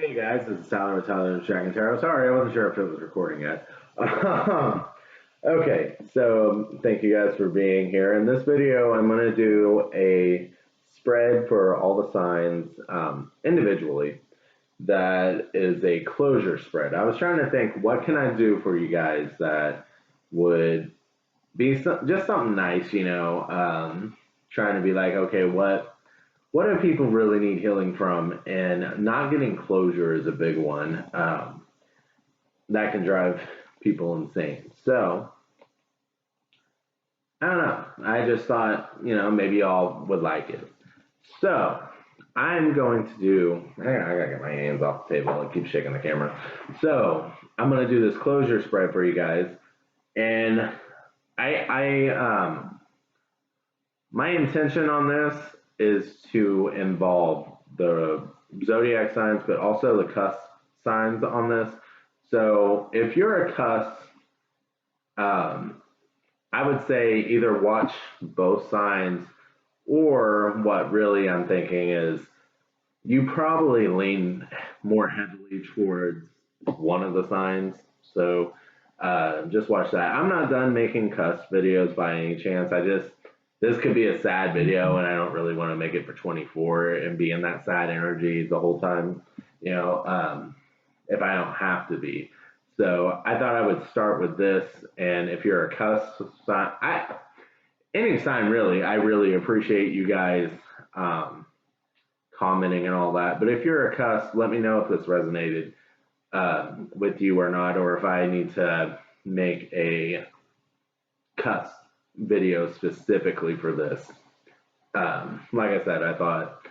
Hey guys, this is Tyler with Tyler's Dragon Tarot. Sorry, I wasn't sure if it was recording yet. Okay, so thank you guys for being here. In this video, I'm going to do a spread for all the signs individually. That is a closure spread. I was trying to think, what can I do for you guys that would be just something nice, you know, trying to be like, okay, what do people really need healing from? And not getting closure is a big one. That can drive people insane. So, I don't know. I just thought, you know, maybe y'all would like it. So, I'm going to do, hang on, I gotta get my hands off the table and keep shaking the camera. So, I'm going to do this closure spread for you guys. And my intention on this is to involve the zodiac signs, but also the cusp signs on this. So if you're a cusp, I would say either watch both signs, or what really I'm thinking is you probably lean more heavily towards one of the signs. So just watch that. I'm not done making cusp videos by any chance. This could be a sad video, and I don't really want to make it for 24 and be in that sad energy the whole time, you know, if I don't have to be. So I thought I would start with this, and if you're a cusp sign, any sign really, I really appreciate you guys commenting and all that. But if you're a cusp, let me know if this resonated with you or not, or if I need to make a cusp video specifically for this. Like I said, I thought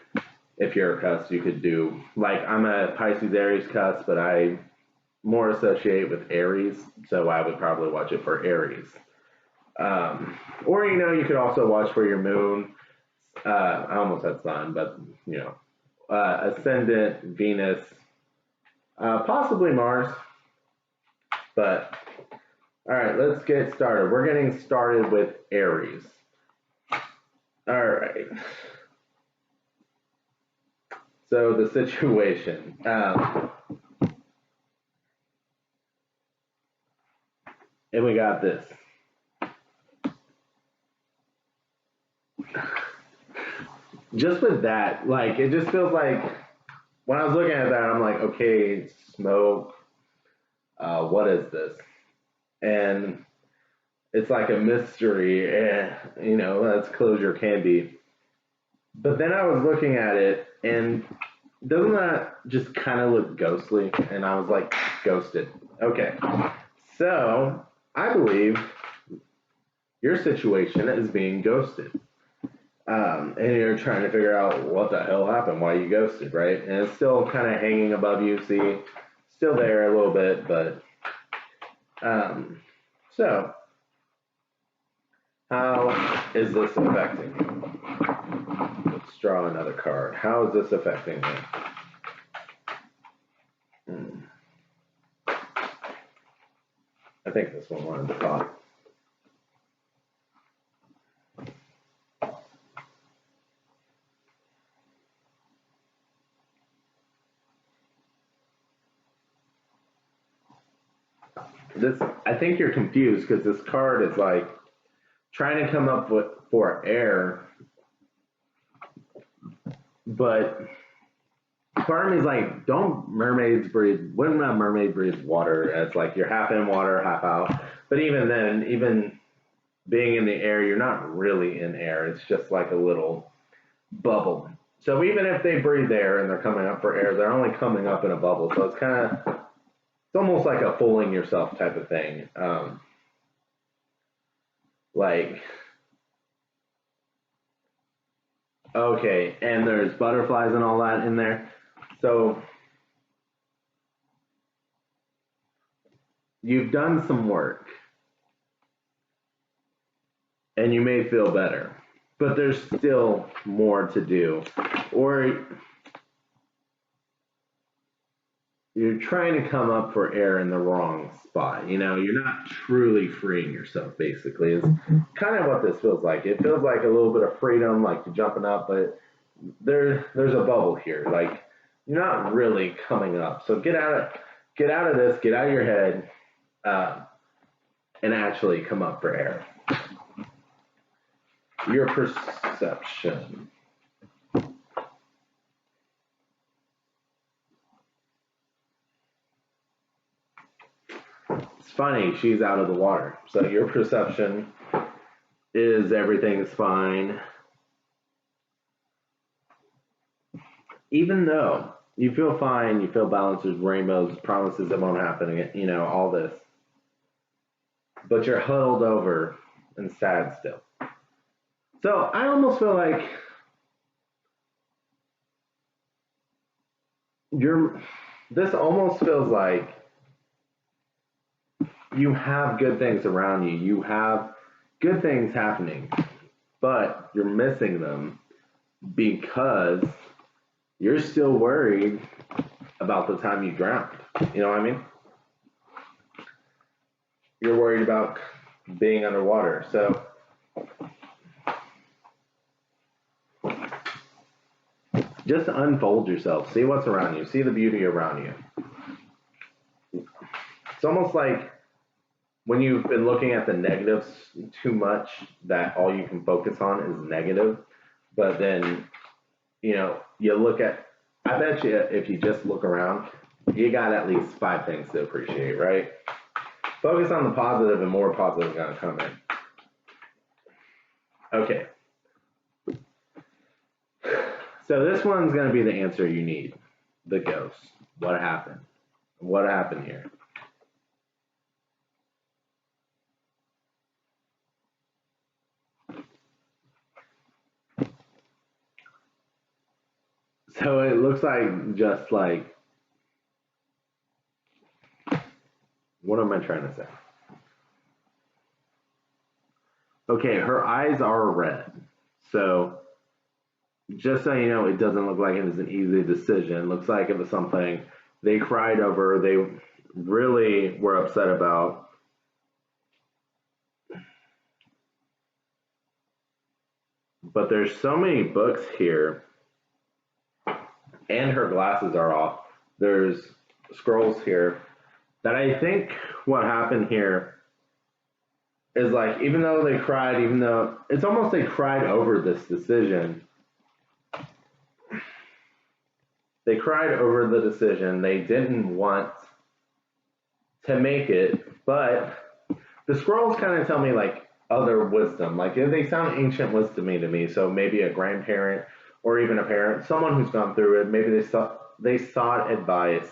if you're a cusp, you could do, like, I'm a Pisces Aries cusp, but I more associate with Aries, so I would probably watch it for Aries. Or, you know, you could also watch for your moon. I almost said sun, but, you know, ascendant, Venus, possibly Mars. But all right, let's get started. We're getting started with Aries. All right. So the situation. And we got this. Just with that, like, it just feels like, when I was looking at that, I'm like, okay, smoke. What is this? And it's like a mystery, you know, that's closure can be. But then I was looking at it, and doesn't that just kind of look ghostly? And I was like, ghosted. Okay. So I believe your situation is being ghosted. And you're trying to figure out what the hell happened, why you ghosted, right? And it's still kind of hanging above you, see? Still there a little bit, but so, how is this affecting you? Let's draw another card. How is this affecting you? I think this one wanted to talk. I think you're confused because this card is like trying to come up with for air, but part of me is like, don't mermaids breathe? Wouldn't a mermaid breathe water? It's like you're half in water, half out. But even then, even being in the air, you're not really in air. It's just like a little bubble. So even if they breathe air and they're coming up for air, they're only coming up in a bubble. So it's kind of, it's almost like a fooling yourself type of thing. Like, okay, and there's butterflies and all that in there. So you've done some work and you may feel better, but there's still more to do. Or you're trying to come up for air in the wrong spot. You know, you're not truly freeing yourself, basically, is kind of what this feels like. It feels like a little bit of freedom, like you're jumping up, but there's a bubble here. Like, you're not really coming up. So get out of this, get out of your head, and actually come up for air. Your perception. It's funny, she's out of the water. So your perception is everything's fine. Even though you feel fine, you feel balanced, there's rainbows, promises that won't happen, you know, all this. But you're huddled over and sad still. So I almost feel like this almost feels like you have good things around you. You have good things happening, but you're missing them because you're still worried about the time you drowned. You know what I mean? You're worried about being underwater. So just unfold yourself. See what's around you. See the beauty around you. It's almost like when you've been looking at the negatives too much, that all you can focus on is negative. But then, you know, you look at, I bet you if you just look around, you got at least 5 things to appreciate, right? Focus on the positive and more positive is going to come in. Okay. So this one's going to be the answer you need. The ghost. What happened? What happened here? So it looks like just like, what am I trying to say? Okay, her eyes are red. So just so you know, it doesn't look like it is an easy decision. It looks like it was something they cried over, they really were upset about. But there's so many books here, and her glasses are off. There's scrolls here that I think what happened here is like, even though they cried, even though it's almost they cried over this decision. They cried over the decision. They didn't want to make it, but the scrolls kind of tell me like other wisdom. Like they sound ancient wisdom to me. So maybe a grandparent or even a parent, someone who's gone through it. Maybe they sought advice.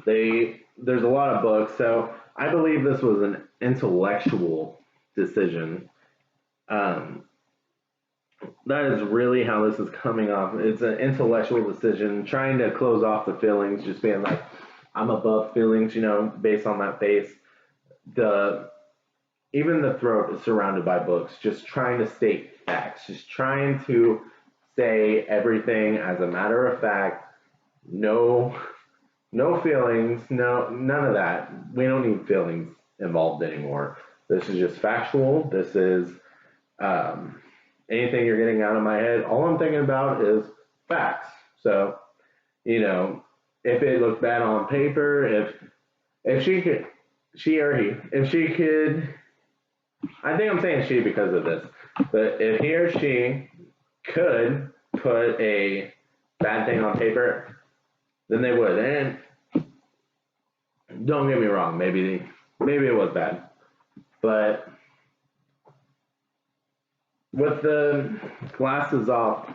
There's a lot of books. So I believe this was an intellectual decision. That is really how this is coming off. It's an intellectual decision, trying to close off the feelings, just being like, I'm above feelings, you know, based on that face. Even the throat is surrounded by books, just trying to state facts, just trying to say everything as a matter of fact. No feelings, none of that. We don't need feelings involved anymore. This is just factual. This is anything you're getting out of my head. All I'm thinking about is facts. So, you know, if it looked bad on paper, if she could, she or he, if she could, I think I'm saying she because of this, but if he or she could put a bad thing on paper, then they would. And don't get me wrong, maybe it was bad, but with the glasses off,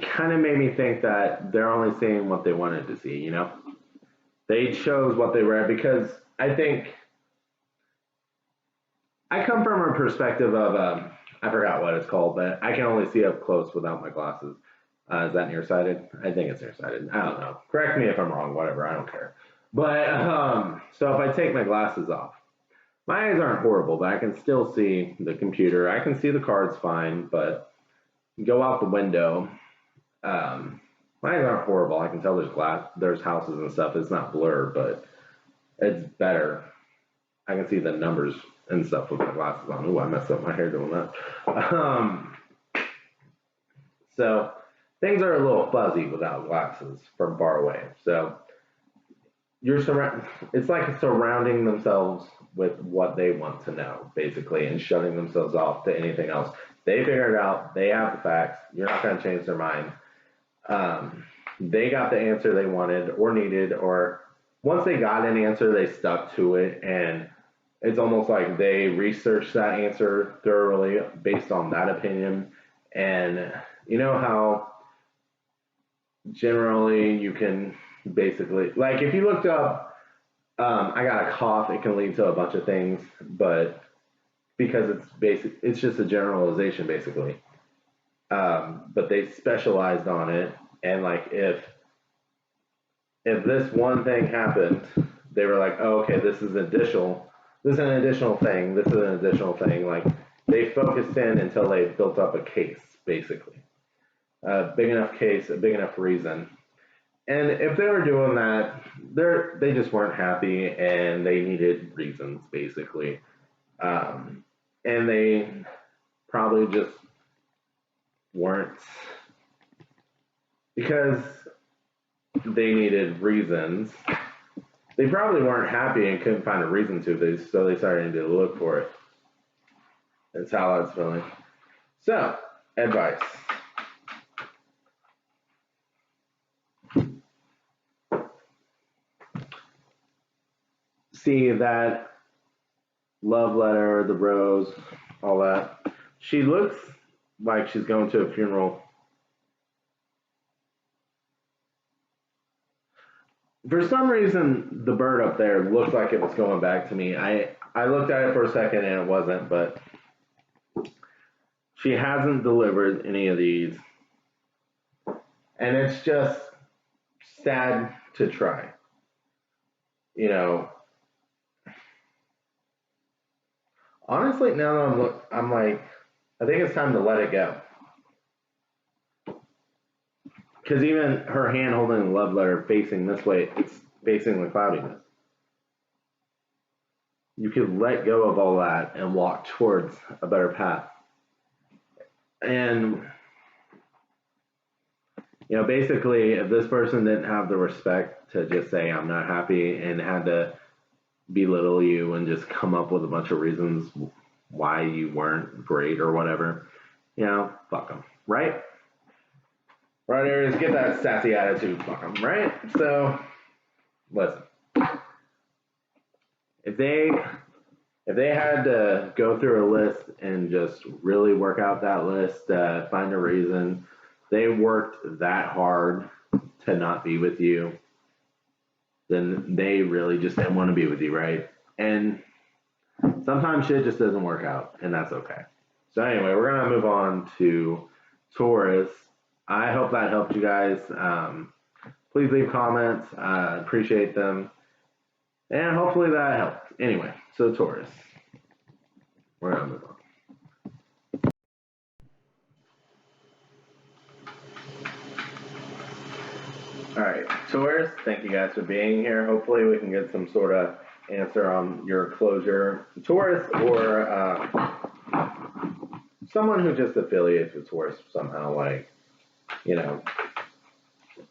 kind of made me think that they're only seeing what they wanted to see, you know? They chose what they read because I think I come from a perspective of, I forgot what it's called, but I can only see up close without my glasses. Is that nearsighted? I think it's nearsighted. I don't know. Correct me if I'm wrong, whatever, I don't care. But, so if I take my glasses off, my eyes aren't horrible, but I can still see the computer. I can see the cards fine, but go out the window. My eyes aren't horrible. I can tell there's houses and stuff. It's not blurred, but it's better. I can see the numbers and stuff with my glasses on. Ooh, I messed up my hair doing that. So things are a little fuzzy without glasses from far away. So it's like surrounding themselves with what they want to know, basically, and shutting themselves off to anything else. They figured it out. They have the facts. You're not going to change their mind. They got the answer they wanted or needed, or once they got an answer, they stuck to it. And it's almost like they researched that answer thoroughly based on that opinion. And you know how generally you can basically, like if you looked up, I got a cough, it can lead to a bunch of things, but because it's just a generalization basically. But they specialized on it, and like if this one thing happened, they were like, oh, okay, this is an additional thing, this is an additional thing. Like they focused in until they built up a case, basically. A big enough case, a big enough reason. And if they were doing that, they just weren't happy and they needed reasons, basically. And they probably just weren't, because they needed reasons. They probably weren't happy and couldn't find a reason to, so they started to look for it. That's how I was feeling. So, advice. See that love letter, the rose, all that. She looks like she's going to a funeral. For some reason, the bird up there looked like it was going back to me. I looked at it for a second and it wasn't, but she hasn't delivered any of these. And it's just sad to try. You know, honestly, now that I'm like, I think it's time to let it go. Because even her hand holding the love letter facing this way, it's facing the cloudiness. You could let go of all that and walk towards a better path. And, you know, basically, if this person didn't have the respect to just say, I'm not happy, and had to belittle you and just come up with a bunch of reasons why you weren't great or whatever, you know, fuck them, right? Right, Aries, get that sassy attitude, fuck them, right? So, listen. If they had to go through a list and just really work out that list, find a reason, they worked that hard to not be with you, then they really just didn't want to be with you, right? And sometimes shit just doesn't work out, and that's okay. So anyway, we're going to move on to Taurus. I hope that helped you guys. Please leave comments. Appreciate them. And hopefully that helped. Anyway, so Taurus. We're going to move on. All right, Taurus, thank you guys for being here. Hopefully we can get some sort of answer on your closure. Taurus, or someone who just affiliates with Taurus somehow, like, you know,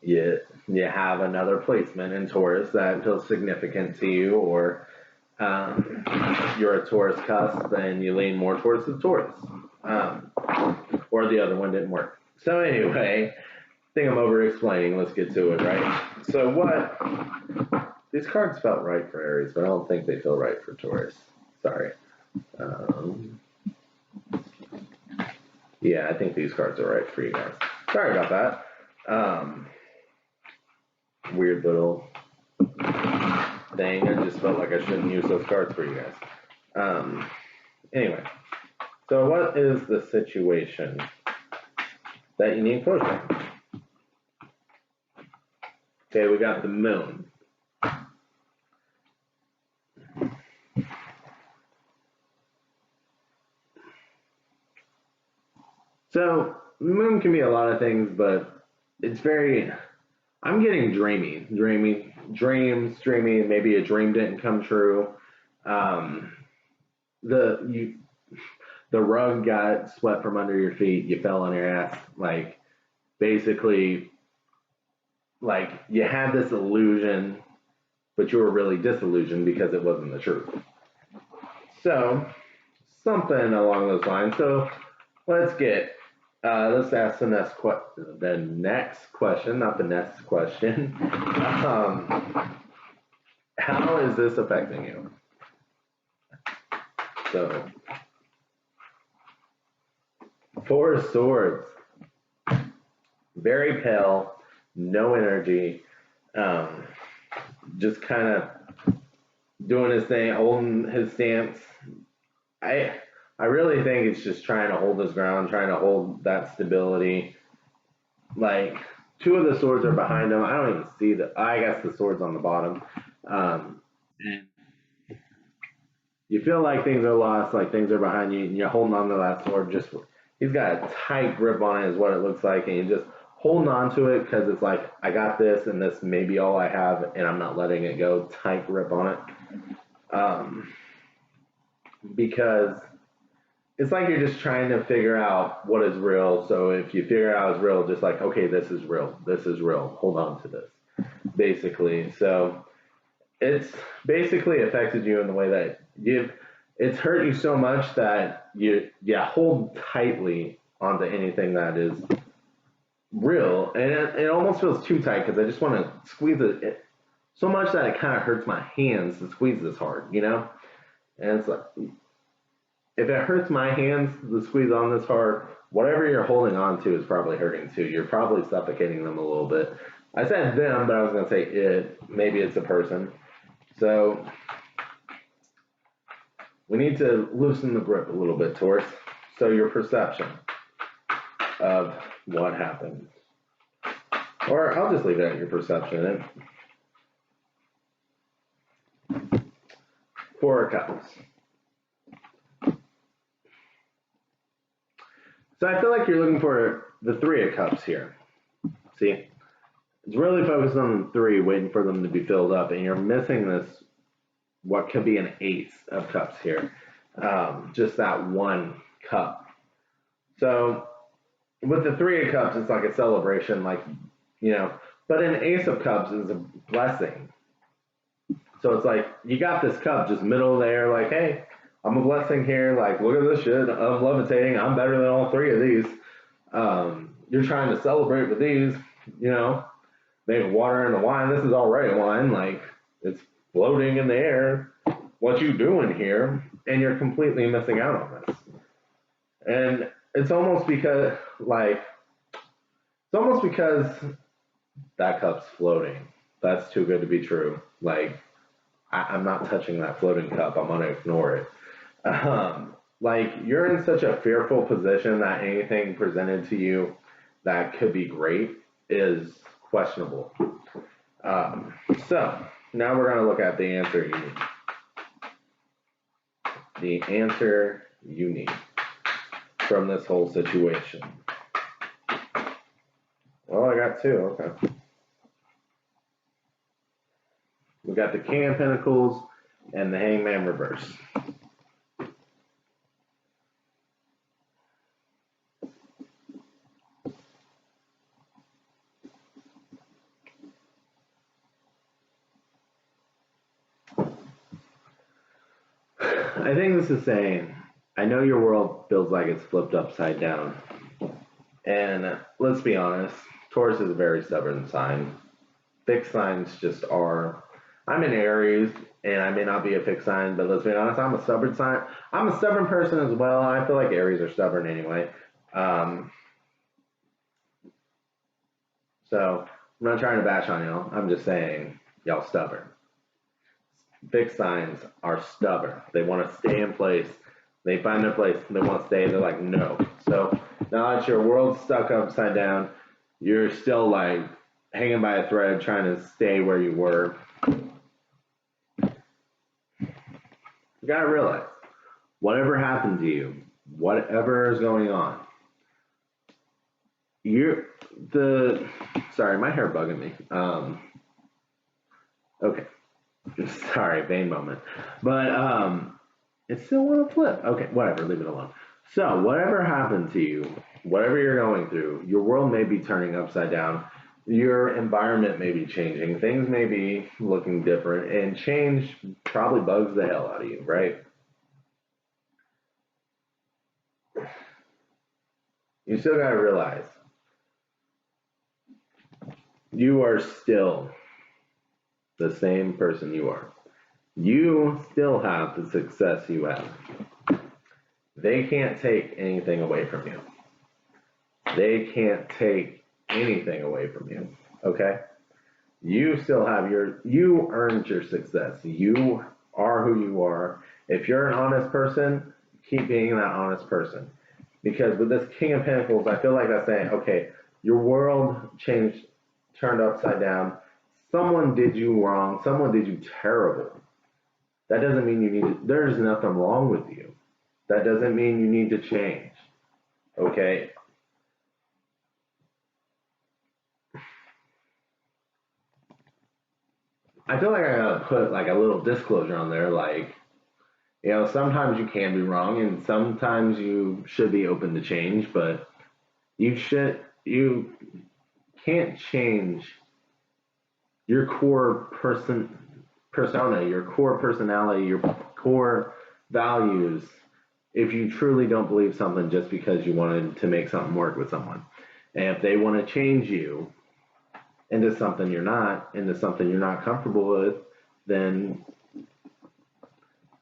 you have another placement in Taurus that feels significant to you, or you're a Taurus cusp and you lean more towards the Taurus, or the other one didn't work. So anyway, I think I'm over explaining. Let's get to it, right? So these cards felt right for Aries, but I don't think they feel right for Taurus. Sorry. Yeah, I think these cards are right for you guys. Sorry about that. Weird little thing. I just felt like I shouldn't use those cards for you guys. Anyway, so what is the situation that you need closure? Okay, we got the moon. So, the moon can be a lot of things, but it's very, I'm getting dreamy, dreams, maybe a dream didn't come true. The rug got swept from under your feet, you fell on your ass, like, basically, like, you had this illusion, but you were really disillusioned because it wasn't the truth. So, something along those lines. So, let's ask the next question, not the next question. How is this affecting you? So, Four of Swords, very pale, no energy, just kind of doing his thing, holding his stance. I really think it's just trying to hold his ground, trying to hold that stability. Like, two of the swords are behind him. I don't even see I guess the sword's on the bottom. And you feel like things are lost, like things are behind you, and you're holding on to that sword. He's got a tight grip on it, is what it looks like, and you're just holding on to it because it's like, I got this, and this may be all I have, and I'm not letting it go. Tight grip on it. Because it's like you're just trying to figure out what is real. So if you figure out it's real, just like, okay, this is real. This is real. Hold on to this, basically. So it's basically affected you in the way that it's hurt you so much that you hold tightly onto anything that is real. And it almost feels too tight because I just want to squeeze it so much that it kind of hurts my hands to squeeze this hard, you know? And it's like, if it hurts my hands to squeeze on this hard, whatever you're holding on to is probably hurting too. You're probably suffocating them a little bit. I said them, but I was going to say it. Maybe it's a person. So we need to loosen the grip a little bit, Taurus. So your perception of what happened. Or I'll just leave it at your perception. Four of Cups. So I feel like you're looking for the Three of Cups here. See? It's really focused on the three, waiting for them to be filled up, and you're missing this, what could be an Ace of Cups here. Just that one cup. So with the Three of Cups, it's like a celebration, like, you know, but an Ace of Cups is a blessing. So it's like, you got this cup just middle there, like, hey, I'm a blessing here, like, look at this shit, I'm levitating, I'm better than all three of these. You're trying to celebrate with these, you know, make water in the wine, this is already wine, like, it's floating in the air, what you doing here? And you're completely missing out on this. And it's almost because, that cup's floating. That's too good to be true. Like, I'm not touching that floating cup. I'm going to ignore it. Like, you're in such a fearful position that anything presented to you that could be great is questionable. So, now we're going to look at the answer you need. The answer you need from this whole situation. Well, I got two. Okay. We got the King of Pentacles and the Hangman reverse. I think this is saying, I know your world feels like it's flipped upside down. And let's be honest, Taurus is a very stubborn sign. Fixed signs just are. I'm in Aries, and I may not be a fixed sign, but let's be honest, I'm a stubborn sign. I'm a stubborn person as well. I feel like Aries are stubborn anyway. So I'm not trying to bash on y'all. I'm just saying y'all stubborn. Fixed signs are stubborn. They want to stay in place. They find their place. They want to stay. They're like, no. So now that your world's stuck upside down, you're still like hanging by a thread, trying to stay where you were. You gotta realize, whatever happened to you, whatever is going on, sorry, my hair bugging me. Okay. Sorry, vain moment. But it still want to flip. Okay, whatever, leave it alone. So whatever happened to you, whatever you're going through, your world may be turning upside down. Your environment may be changing. Things may be looking different, and change probably bugs the hell out of you, right? You still got to realize you are still the same person you are. You still have the success you have. They can't take anything away from you. They can't take anything away from you. Okay? You still have you earned your success. You are who you are. If you're an honest person, keep being that honest person. Because with this King of Pentacles, I feel like that's saying, okay, your world changed, turned upside down. Someone did you wrong. Someone did you terrible. That doesn't mean you need to, there's nothing wrong with you. That doesn't mean you need to change. Okay? I feel like I gotta put like a little disclosure on there, like, you know, sometimes you can be wrong and sometimes you should be open to change, but you can't change your core persona, your core personality, your core values if you truly don't believe something just because you wanted to make something work with someone. And if they want to change you into something you're not comfortable with, then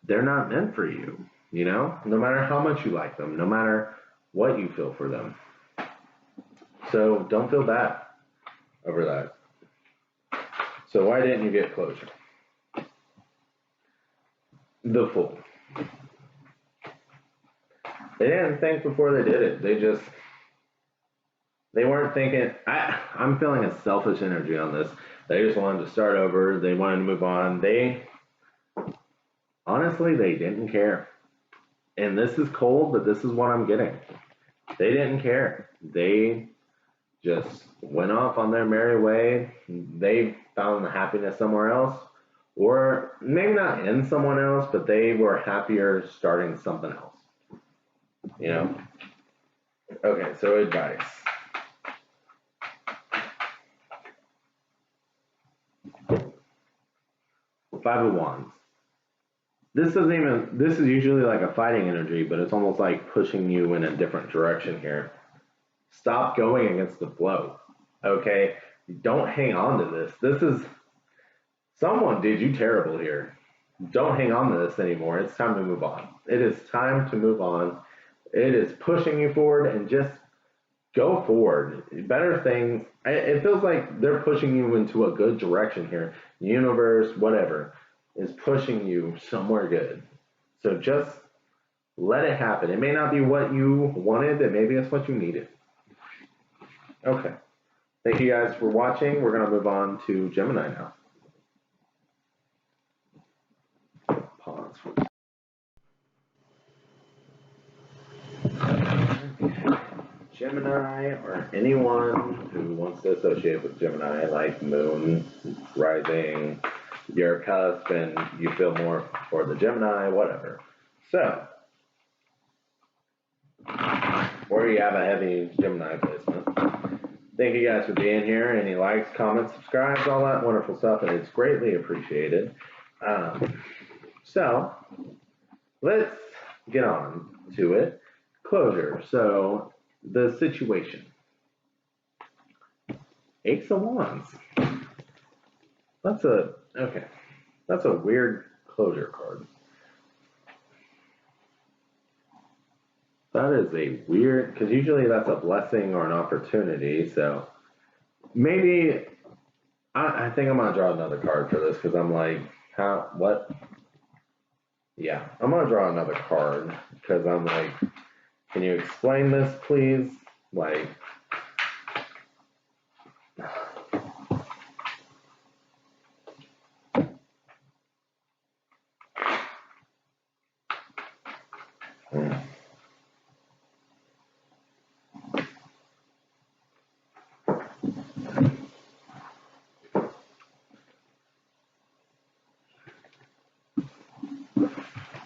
they're not meant for you, you know? No matter how much you like them, no matter what you feel for them. So don't feel bad over that. So why didn't you get closure? The Fool. They didn't think before they did it. They weren't thinking. I'm feeling a selfish energy on this. They just wanted to start over. They wanted to move on. Honestly, they didn't care. And this is cold, but this is what I'm getting. They didn't care. They just went off on their merry way. They found the happiness somewhere else. Or maybe not in someone else, but they were happier starting something else. You know? Okay, so advice. Five of Wands. This is usually like a fighting energy, but it's almost like pushing you in a different direction here. Stop going against the flow. Okay? Don't hang on to this. Someone did you terrible here. Don't hang on to this anymore. It's time to move on. It is time to move on. It is pushing you forward, and just go forward. Better things. It feels like they're pushing you into a good direction here. Universe, whatever, is pushing you somewhere good. So just let it happen. It may not be what you wanted, but maybe it's what you needed. Okay. Thank you guys for watching. We're going to move on to Gemini now. Pause. Gemini, or anyone who wants to associate with Gemini, like Moon, Rising, your cusp, and you feel more for the Gemini, whatever. So, or you have a heavy Gemini placement. Thank you guys for being here. Any likes, comments, subscribes, all that wonderful stuff, and it's greatly appreciated. So, let's get on to it. Closure. So, the situation. Ace of Wands. That's a weird closure card. That is a weird, because usually that's a blessing or an opportunity. So maybe I think I'm gonna draw another card for this, because I'm like, what? Yeah, I'm gonna draw another card because I'm like, can you explain this, please? Like,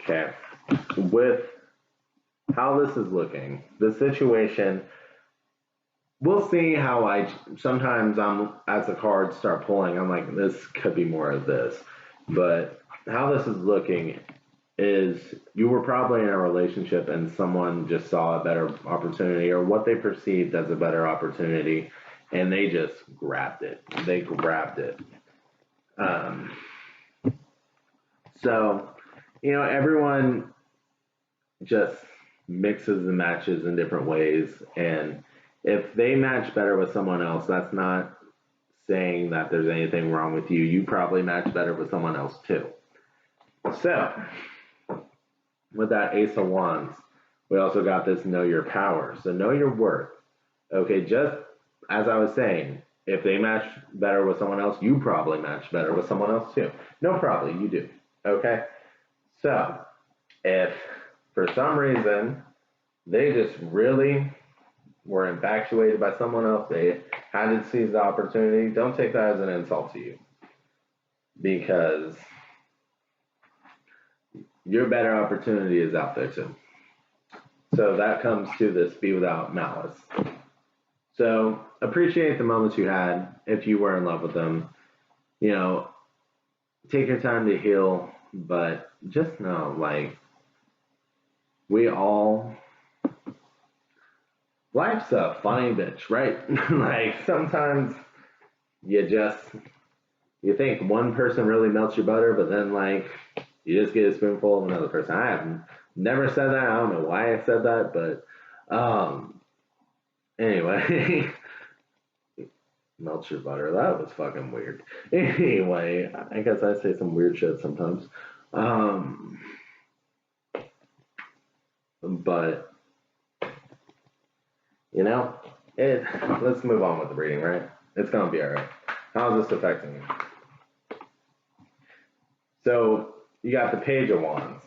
okay, with how this is looking, the situation we'll see how sometimes as the cards start pulling, I'm like, this could be more of this. But how this is looking is you were probably in a relationship and someone just saw a better opportunity or what they perceived as a better opportunity and they just grabbed it. They grabbed it. Um, so, everyone just mixes and matches in different ways. And if they match better with someone else, that's not saying that there's anything wrong with you. You probably match better with someone else too. So, with that Ace of Wands, we also got this know your power. So know your worth. Okay, just as I was saying, if they match better with someone else, you probably match better with someone else too. No, probably, you do. Okay? So, if for some reason they just really were infatuated by someone else, they had to seize the opportunity, don't take that as an insult to you. Because your better opportunity is out there too. So that comes to this be without malice. So appreciate the moments you had if you were in love with them. Take your time to heal, but just know, life's a funny bitch, right? Sometimes you think one person really melts your butter, but then you just get a spoonful of another person. I have never said that. I don't know why I said that, but anyway, melt your butter. That was fucking weird. Anyway, I guess I say some weird shit sometimes. But let's move on with the reading, right? It's gonna be alright. How is this affecting you? So you got the Page of Wands.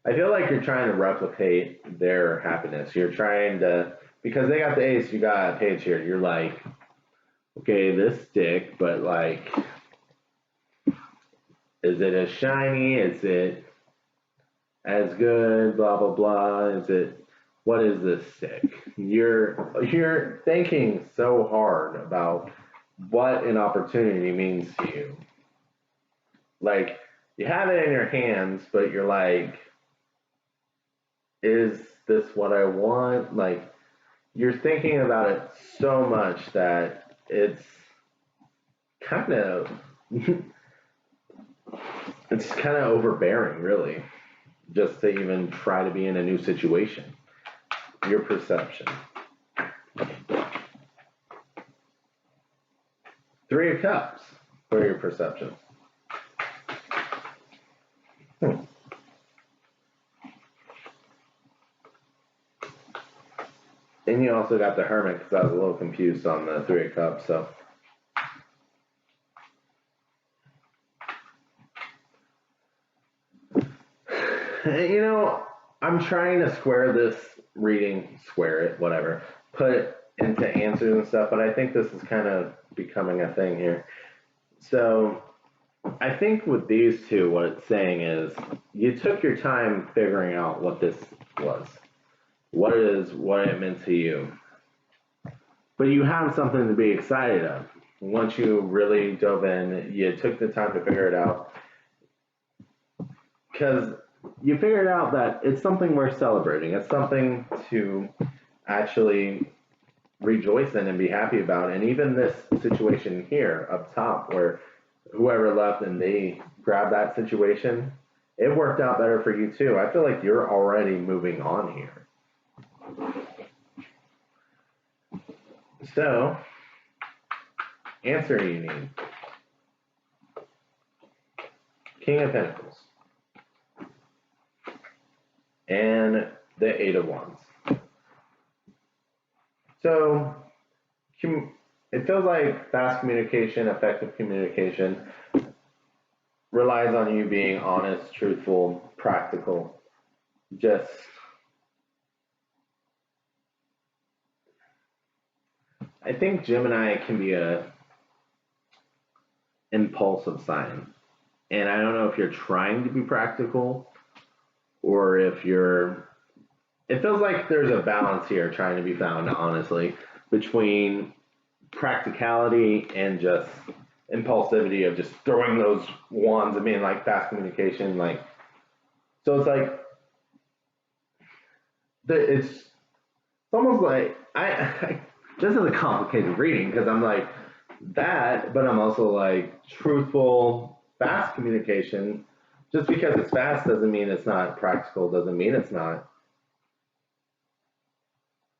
I feel like you're trying to replicate their happiness. You're trying to, because they got the Ace, you got a Page here. You're like, okay, this stick, but is it as shiny? Is it as good? Blah blah blah. What is this stick? You're thinking so hard about what an opportunity means to you. You have it in your hands, but you're like, is this what I want? You're thinking about it so much that it's kind of overbearing, really, just to even try to be in a new situation. Your perception. Three of Cups for your perception. And you also got the Hermit, because I was a little confused on the Three of Cups, so. I'm trying to square this reading, put it into answers and stuff, but I think this is kind of becoming a thing here. So I think with these two, what it's saying is you took your time figuring out what this was, what it meant to you, but you have something to be excited of. Once you really dove in, you took the time to figure it out, because you figured out that it's something worth celebrating. It's something to actually rejoice in and be happy about. And even this situation here up top, where whoever left and they grabbed that situation, it worked out better for you too. I feel like you're already moving on here. So, answer you need. King of Pentacles. And the Eight of Wands. So, it feels like fast communication, effective communication, relies on you being honest, truthful, practical. I think Gemini can be a impulsive sign. And I don't know if you're trying to be practical or if you're it feels like there's a balance here trying to be found, honestly, between practicality and just impulsivity of just throwing those wands and being like fast communication. Like, so it's like, it's almost like, this is a complicated reading because I'm like that, but I'm also like truthful, fast communication. Just because it's fast doesn't mean it's not practical, doesn't mean it's not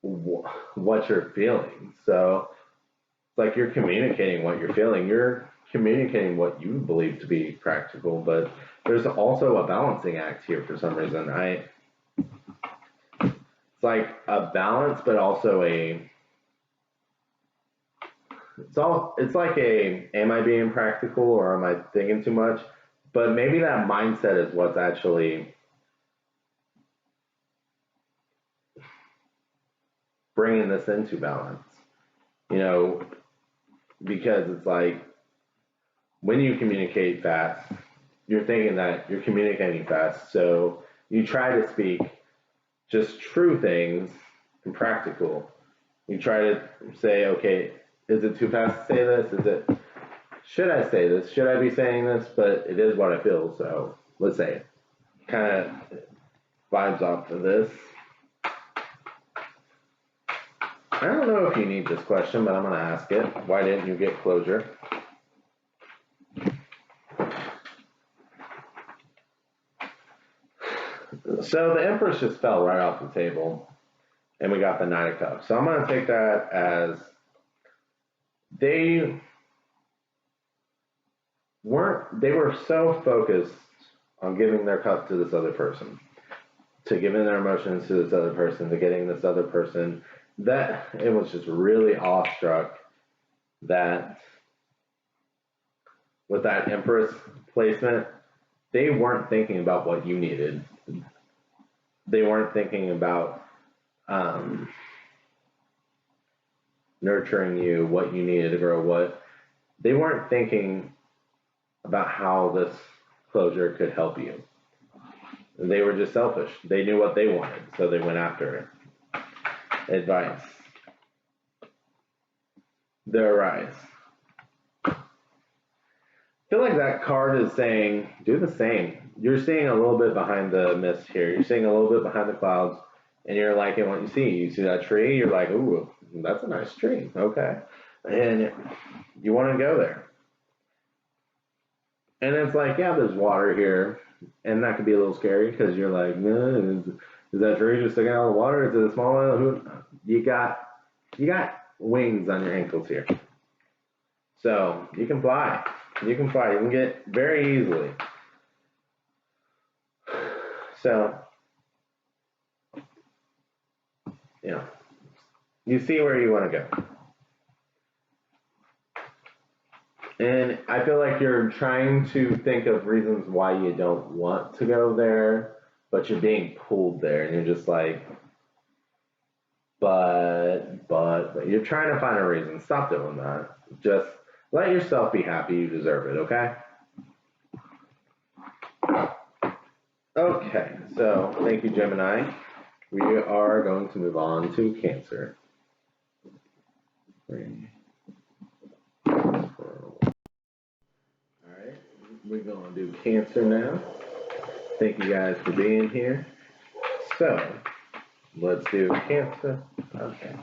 what you're feeling. So it's like you're communicating what you're feeling. You're communicating what you believe to be practical, but there's also a balancing act here for some reason. It's like a balance, but also it's like am I being practical or am I thinking too much? But maybe that mindset is what's actually bringing this into balance, because it's like when you communicate fast, you're thinking that you're communicating fast. So you try to speak just true things and practical. You try to say, okay, is it too fast to say this? Should I say this? Should I be saying this? But it is what I feel, so let's say it. Kind of vibes off of this. I don't know if you need this question, but I'm going to ask it. Why didn't you get closure? So the Empress just fell right off the table, and we got the Knight of Cups. So I'm going to take that as they were so focused on giving their cup to this other person, to giving their emotions to this other person, to getting this other person, that it was just really awestruck that with that Empress placement, they weren't thinking about what you needed. They weren't thinking about nurturing you, what you needed to grow, they weren't thinking about how this closure could help you. They were just selfish. They knew what they wanted, so they went after it. Advice. The Arise. I feel like that card is saying, do the same. You're seeing a little bit behind the mist here. You're seeing a little bit behind the clouds, and you're liking what you see. You see that tree, you're like, ooh, that's a nice tree. Okay. And you want to go there. And it's like, yeah, there's water here, and that could be a little scary because you're like, is that tree just sticking out of the water? Is it a small one? You got wings on your ankles here, so you can fly. You can fly. You can get very easily. So, you see where you want to go. And I feel like you're trying to think of reasons why you don't want to go there, but you're being pulled there, and you're just like, but you're trying to find a reason. Stop doing that. Just let yourself be happy. You deserve it, okay? Okay, so thank you, Gemini. We are going to move on to Cancer. 3, 4. Alright, we're going to do Cancer now. Thank you guys for being here. So, let's do Cancer. Okay,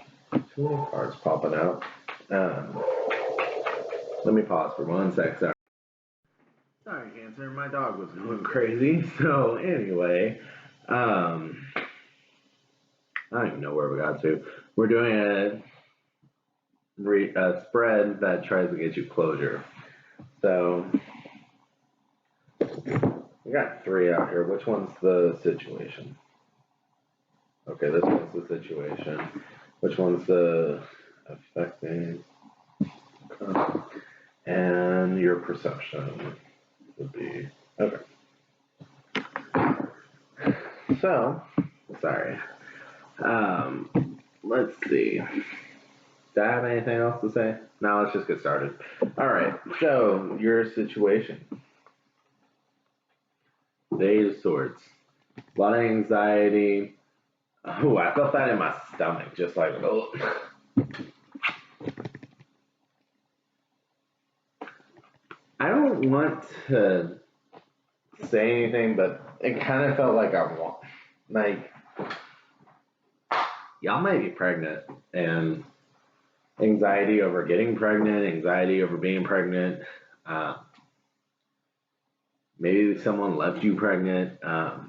too many cards popping out. Let me pause for 1 sec. Sorry, Cancer. My dog was going crazy. So, anyway, I don't even know where we got to. We're doing a spread that tries to get you closure. So, we got 3 out here. Which one's the situation? Okay, this one's the situation. Which one's the affecting? And your perception would be, okay. So, sorry. Let's see. Do I have anything else to say? No, let's just get started. All right, so your situation. The Eight of Swords. A lot of anxiety, Oh, I felt that in my stomach, just like, oh. I don't want to say anything, but it kind of felt like like, y'all might be pregnant, and anxiety over getting pregnant, anxiety over being pregnant. Maybe someone left you pregnant. I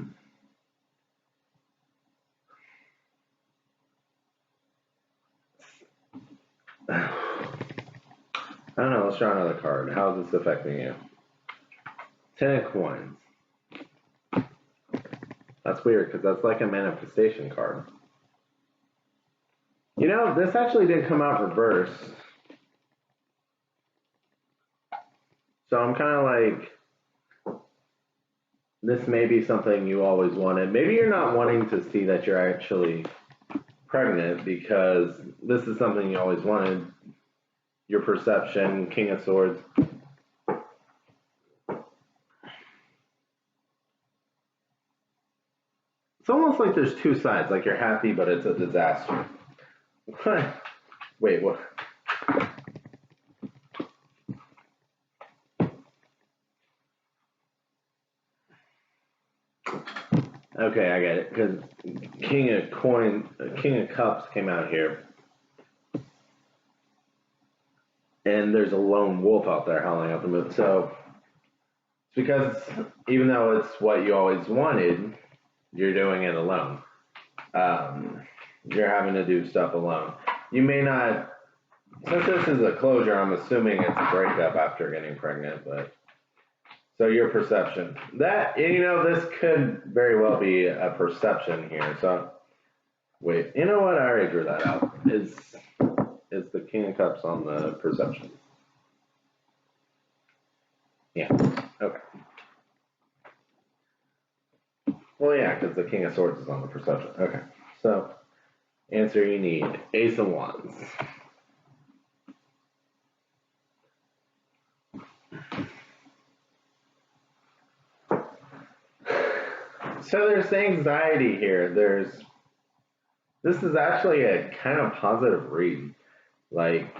don't know. Let's try another card. How is this affecting you? 10 of coins. That's weird because that's like a manifestation card. You know, this actually did come out reversed. So I'm kind of like, this may be something you always wanted. Maybe you're not wanting to see that you're actually pregnant because this is something you always wanted. Your perception, King of Swords. It's almost like there's two sides, like you're happy, but it's a disaster. Wait, what? Okay, I get it. Because King of Cups came out here, and there's a lone wolf out there howling out the moon. So it's because even though it's what you always wanted, you're doing it alone. You're having to do stuff alone. You may not. Since this is a closure, I'm assuming it's a breakup after getting pregnant, but so your perception. That, you know, this could very well be a perception here. So wait, you know what? I already drew that out. Is the King of Cups on the perception? Yeah. Okay. Well, yeah, because the King of Swords is on the perception. Okay. So answer you need Ace of Wands. So there's anxiety here. This is actually a kind of positive read. Like,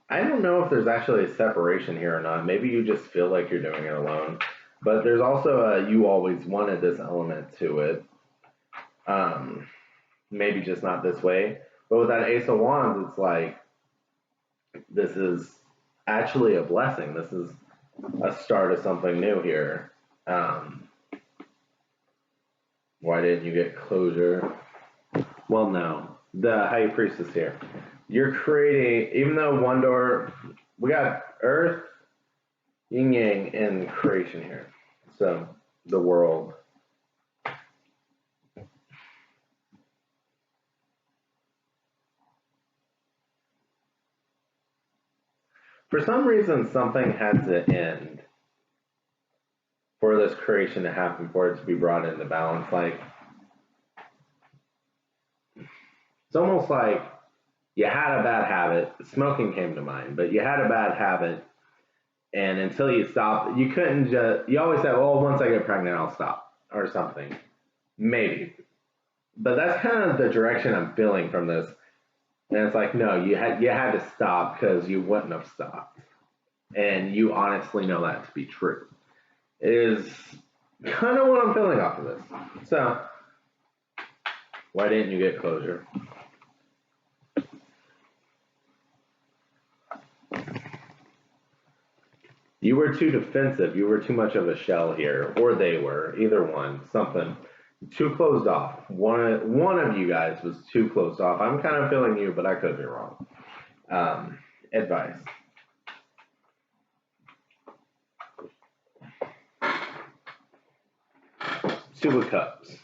I don't know if there's actually a separation here or not. Maybe you just feel like you're doing it alone. But there's also a you always wanted this element to it. Maybe just not this way. But with that Ace of Wands, it's like this is actually a blessing. This is a start of something new here. Why didn't you get closure? Well, no. The High Priestess here. You're creating, even though one door, we got Earth, Yin Yang, and creation here. So, the world. For some reason, something had to end for this creation to happen, for it to be brought into balance. Like, it's almost like you had a bad habit. Smoking came to mind, but you had a bad habit, and until you stopped, you couldn't just. You always said, "Well, once I get pregnant, I'll stop," or something. Maybe, but that's kind of the direction I'm feeling from this. And it's like, no, you had to stop because you wouldn't have stopped, and you honestly know that to be true. It is kind of what I'm feeling off of this. So, why didn't you get closure? You were too defensive. You were too much of a shell here, or they were. Either one. Something too closed off. One of you guys was too closed off. I'm kind of feeling you, but I could be wrong. Advice. Two of Cups.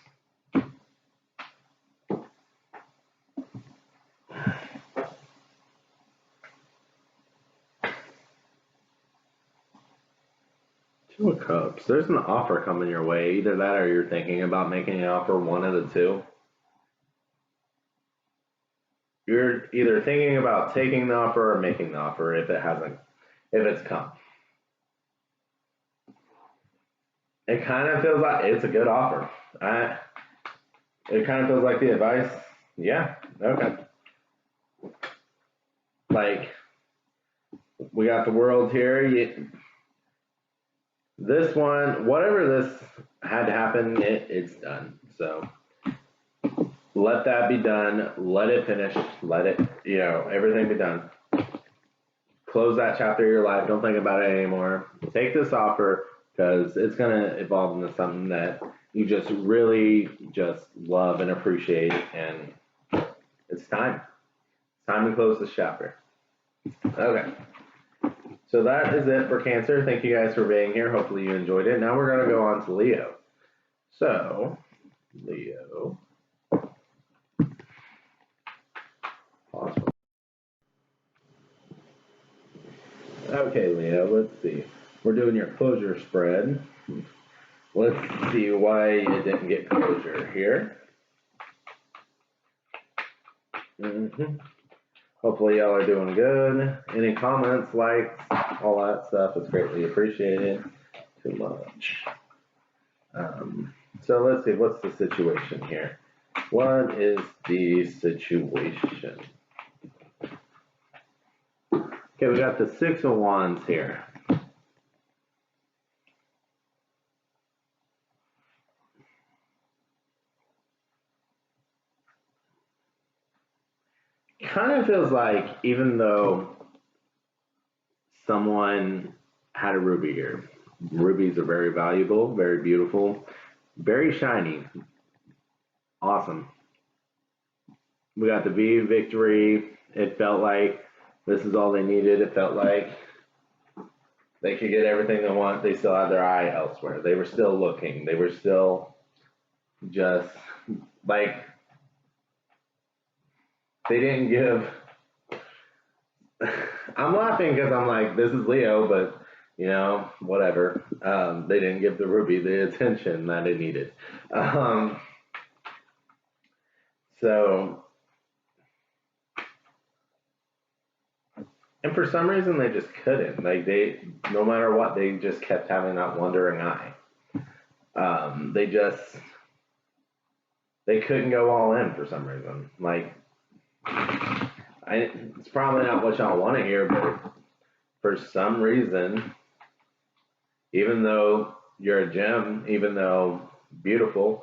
Two of Cups. There's an offer coming your way. Either that or you're thinking about making an offer, one of the two. You're either thinking about taking the offer or making the offer if it's come. It kind of feels like it's a good offer. It kind of feels like the advice. Yeah, okay. Like, we got the world here. This one, whatever this had to happen, it's done. So let that be done. Let it finish. Let it, everything be done. Close that chapter of your life. Don't think about it anymore. Take this offer because it's going to evolve into something that you just really just love and appreciate. And it's time. It's time to close this chapter. Okay. So that is it for Cancer. Thank you guys for being here. Hopefully you enjoyed it. Now we're going to go on to Leo. So, Leo. Pause. Okay, Leo, let's see. We're doing your closure spread. Let's see why you didn't get closure here. Hopefully y'all are doing good. Any comments, likes, all that stuff is greatly appreciated. Too much. So let's see, what's the situation here? What is the situation? Okay, we got the Six of Wands here. Kind of feels like even though someone had a ruby here, rubies are very valuable, very beautiful, very shiny, awesome. We got the V victory. It felt like this is all they needed. It felt like they could get everything they want. They still had their eye elsewhere. They were still looking. They were still just like, they didn't give. I'm laughing because I'm like, this is Leo, but whatever. They didn't give the ruby the attention that it needed. And for some reason, they just couldn't. Like, no matter what, they just kept having that wandering eye. They couldn't go all in for some reason. Like, it's probably not what y'all want to hear, but for some reason, even though you're a gem, even though beautiful,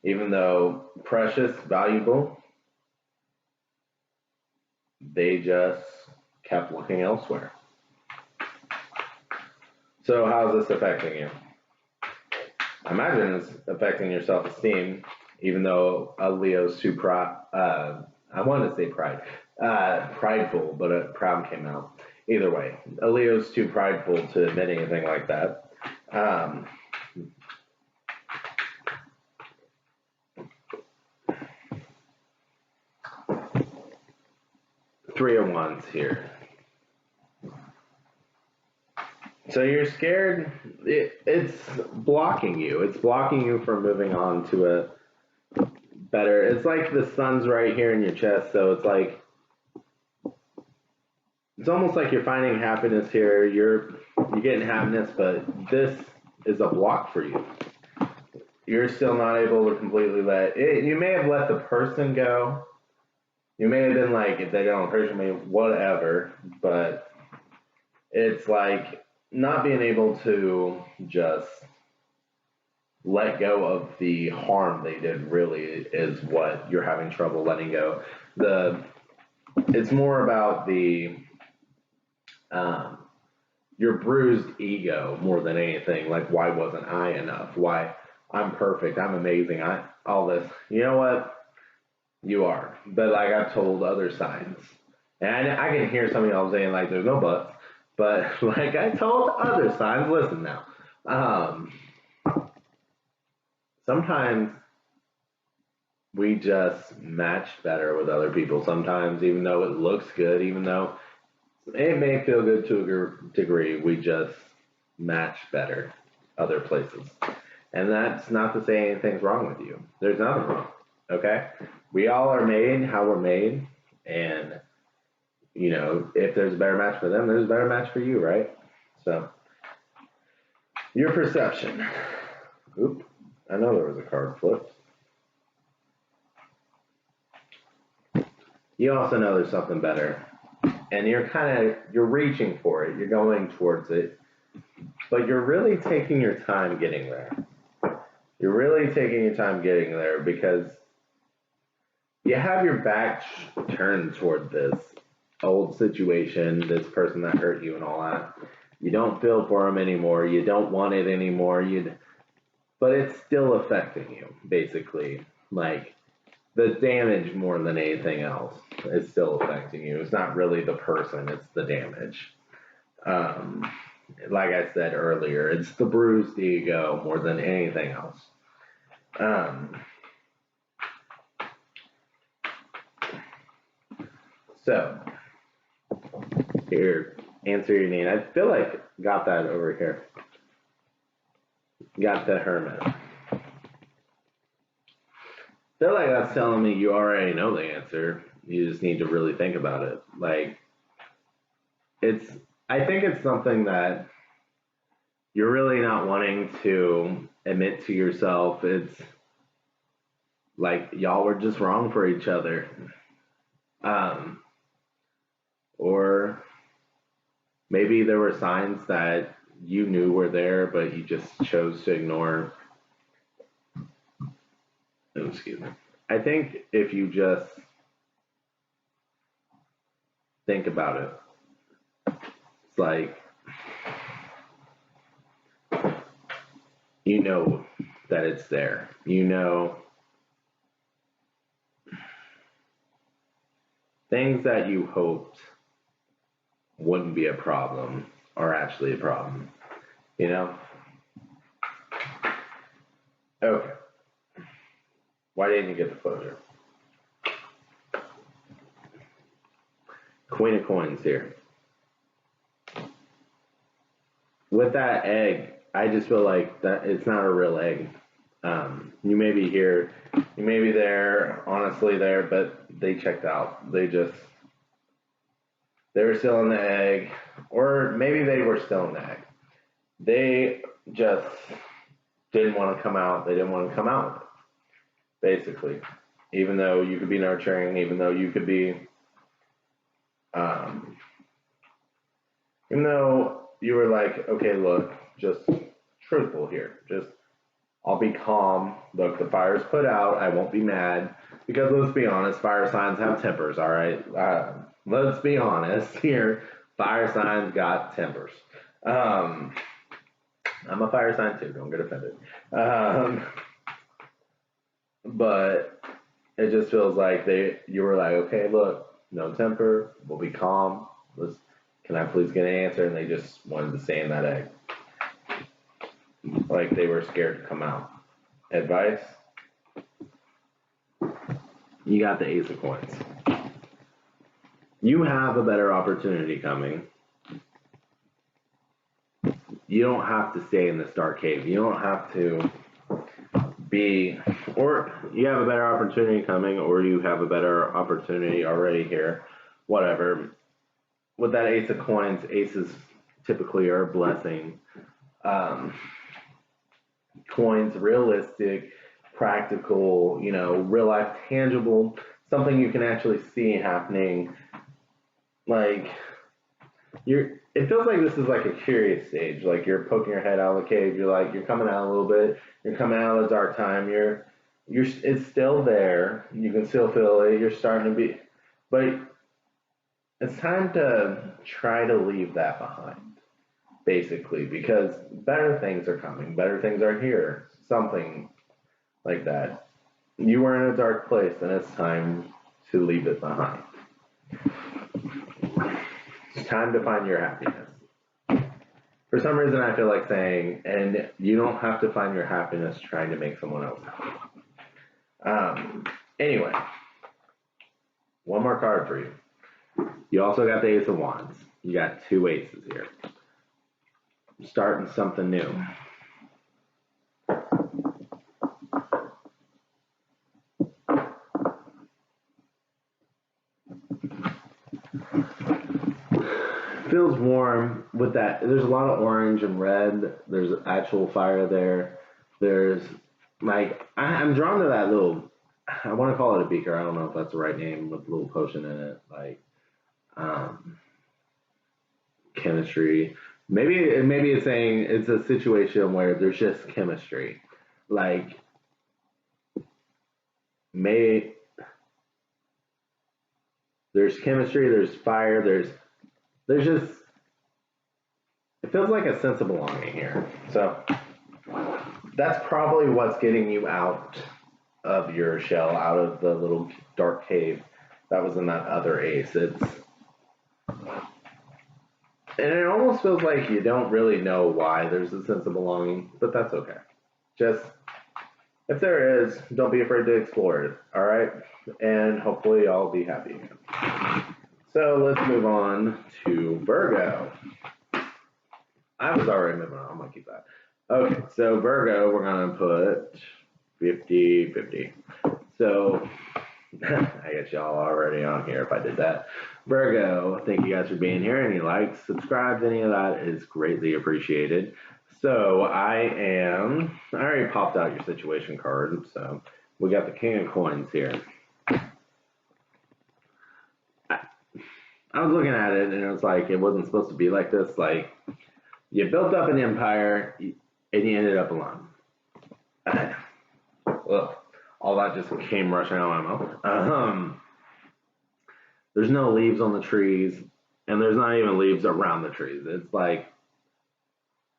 even though precious, valuable, they just kept looking elsewhere. So how's this affecting you? I imagine it's affecting your self-esteem, even though a Leo's too I wanted to say prideful, but proud came out. Either way, a Leo's too prideful to admit anything like that. Three of Wands here. So you're scared. It's blocking you. It's blocking you from moving on to a better. It's like the sun's right here in your chest, so it's like it's almost like you're finding happiness here. You're getting happiness, but this is a block for you. You're still not able to completely let it. You may have let the person go. You may have been like, if they don't appreciate me, whatever. But it's like not being able to just let go of the harm they did really is what you're having trouble letting go. It's more about your bruised ego more than anything. Like, why wasn't I enough? Why I'm perfect, I'm amazing, all this. You know what? You are. But like, I've told other signs, and I can hear some of y'all saying like, there's no buts. But like, I told other signs, listen now. Sometimes we just match better with other people. Sometimes, even though it looks good, even though it may feel good to a degree, we just match better other places. And that's not to say anything's wrong with you. There's nothing wrong, okay? We all are made how we're made, and if there's a better match for them, there's a better match for you, right? So, your perception. Oop, I know there was a card flipped. you also know there's something better. And you're reaching for it, you're going towards it, but you're really taking your time getting there. You're really taking your time getting there because you have your back turned toward this old situation, this person that hurt you and all that. You don't feel for them anymore. You don't want it anymore. But it's still affecting you, basically. Like, the damage more than anything else is still affecting you. It's not really the person, it's the damage. Like I said earlier, it's the bruised ego more than anything else. So, here, answer your need. I feel like got that over here. Got the Hermit. I feel like that's telling me you already know the answer. You just need to really think about it. Like, I think it's something that you're really not wanting to admit to yourself. It's like y'all were just wrong for each other. Or maybe there were signs that you knew were there, but you just chose to ignore. Excuse me. I think if you just think about it, it's like, you know that it's there. You know things that you hoped wouldn't be a problem are actually a problem. You know? Okay. Why didn't you get the closure? Queen of Coins here. With that egg, I just feel like that it's not a real egg. You may be here, you may be there, honestly there, but they checked out. They were still in the egg, or maybe they were still in the egg. They just didn't want to come out. They didn't want to come out with it, basically. Even though you could be nurturing, even though you could be, even though you were like, okay, look, just truthful here. Just, I'll be calm. Look, the fire's put out. I won't be mad. Because let's be honest, fire signs have tempers, all right? Let's be honest here. Fire signs got tempers. I'm a fire sign too. Don't get offended. But it just feels like you were like, okay, look, no temper. We'll be calm. Can I please get an answer? And they just wanted to stay in that egg. Like they were scared to come out. Advice? You got the Ace of Coins. You have a better opportunity coming. You don't have to stay in this dark cave. You don't have to or you have a better opportunity coming, or you have a better opportunity already here. Whatever. With that Ace of Coins, aces typically are a blessing. Coins, realistic, practical, real life, tangible, something you can actually see happening. Like, it feels like this is like a curious stage. Like you're poking your head out of the cave. You're coming out a little bit. You're coming out of the dark time. It's still there. You can still feel it. You're starting to be, but it's time to try to leave that behind, basically, because better things are coming. Better things are here. Something like that. You were in a dark place, and it's time to leave it behind. It's time to find your happiness. For some reason, I feel like saying, and you don't have to find your happiness trying to make someone else happy. Anyway, one more card for you. You also got the Ace of Wands. You got two aces here. Starting something new. Feels warm with that. There's a lot of orange and red. There's actual fire there. There's like, I'm drawn to that little I want to call it a beaker. I don't know if that's the right name with a little potion in it, like um, chemistry. Maybe it's saying it's a situation where there's just chemistry, like may there's chemistry, there's fire, there's just it feels like a sense of belonging here. So that's probably what's getting you out of your shell, out of the little dark cave that was in that other ace. And it almost feels like you don't really know why there's a sense of belonging, but that's okay. Just if there is, don't be afraid to explore it. All right, and hopefully I'll be happy again. So let's move on to Virgo. I was already moving on. I'm gonna keep that. Okay, so Virgo, we're gonna put 50-50. So I guess y'all already on here if I did that. Virgo, thank you guys for being here. Any likes, subscribes, any of that is greatly appreciated. So I already popped out your situation card. So we got the King of Coins here. I was looking at it and it was like, it wasn't supposed to be like this. Like, you built up an empire and you ended up alone. Well, all that just came rushing out of my mouth. There's no leaves on the trees, and there's not even leaves around the trees. It's like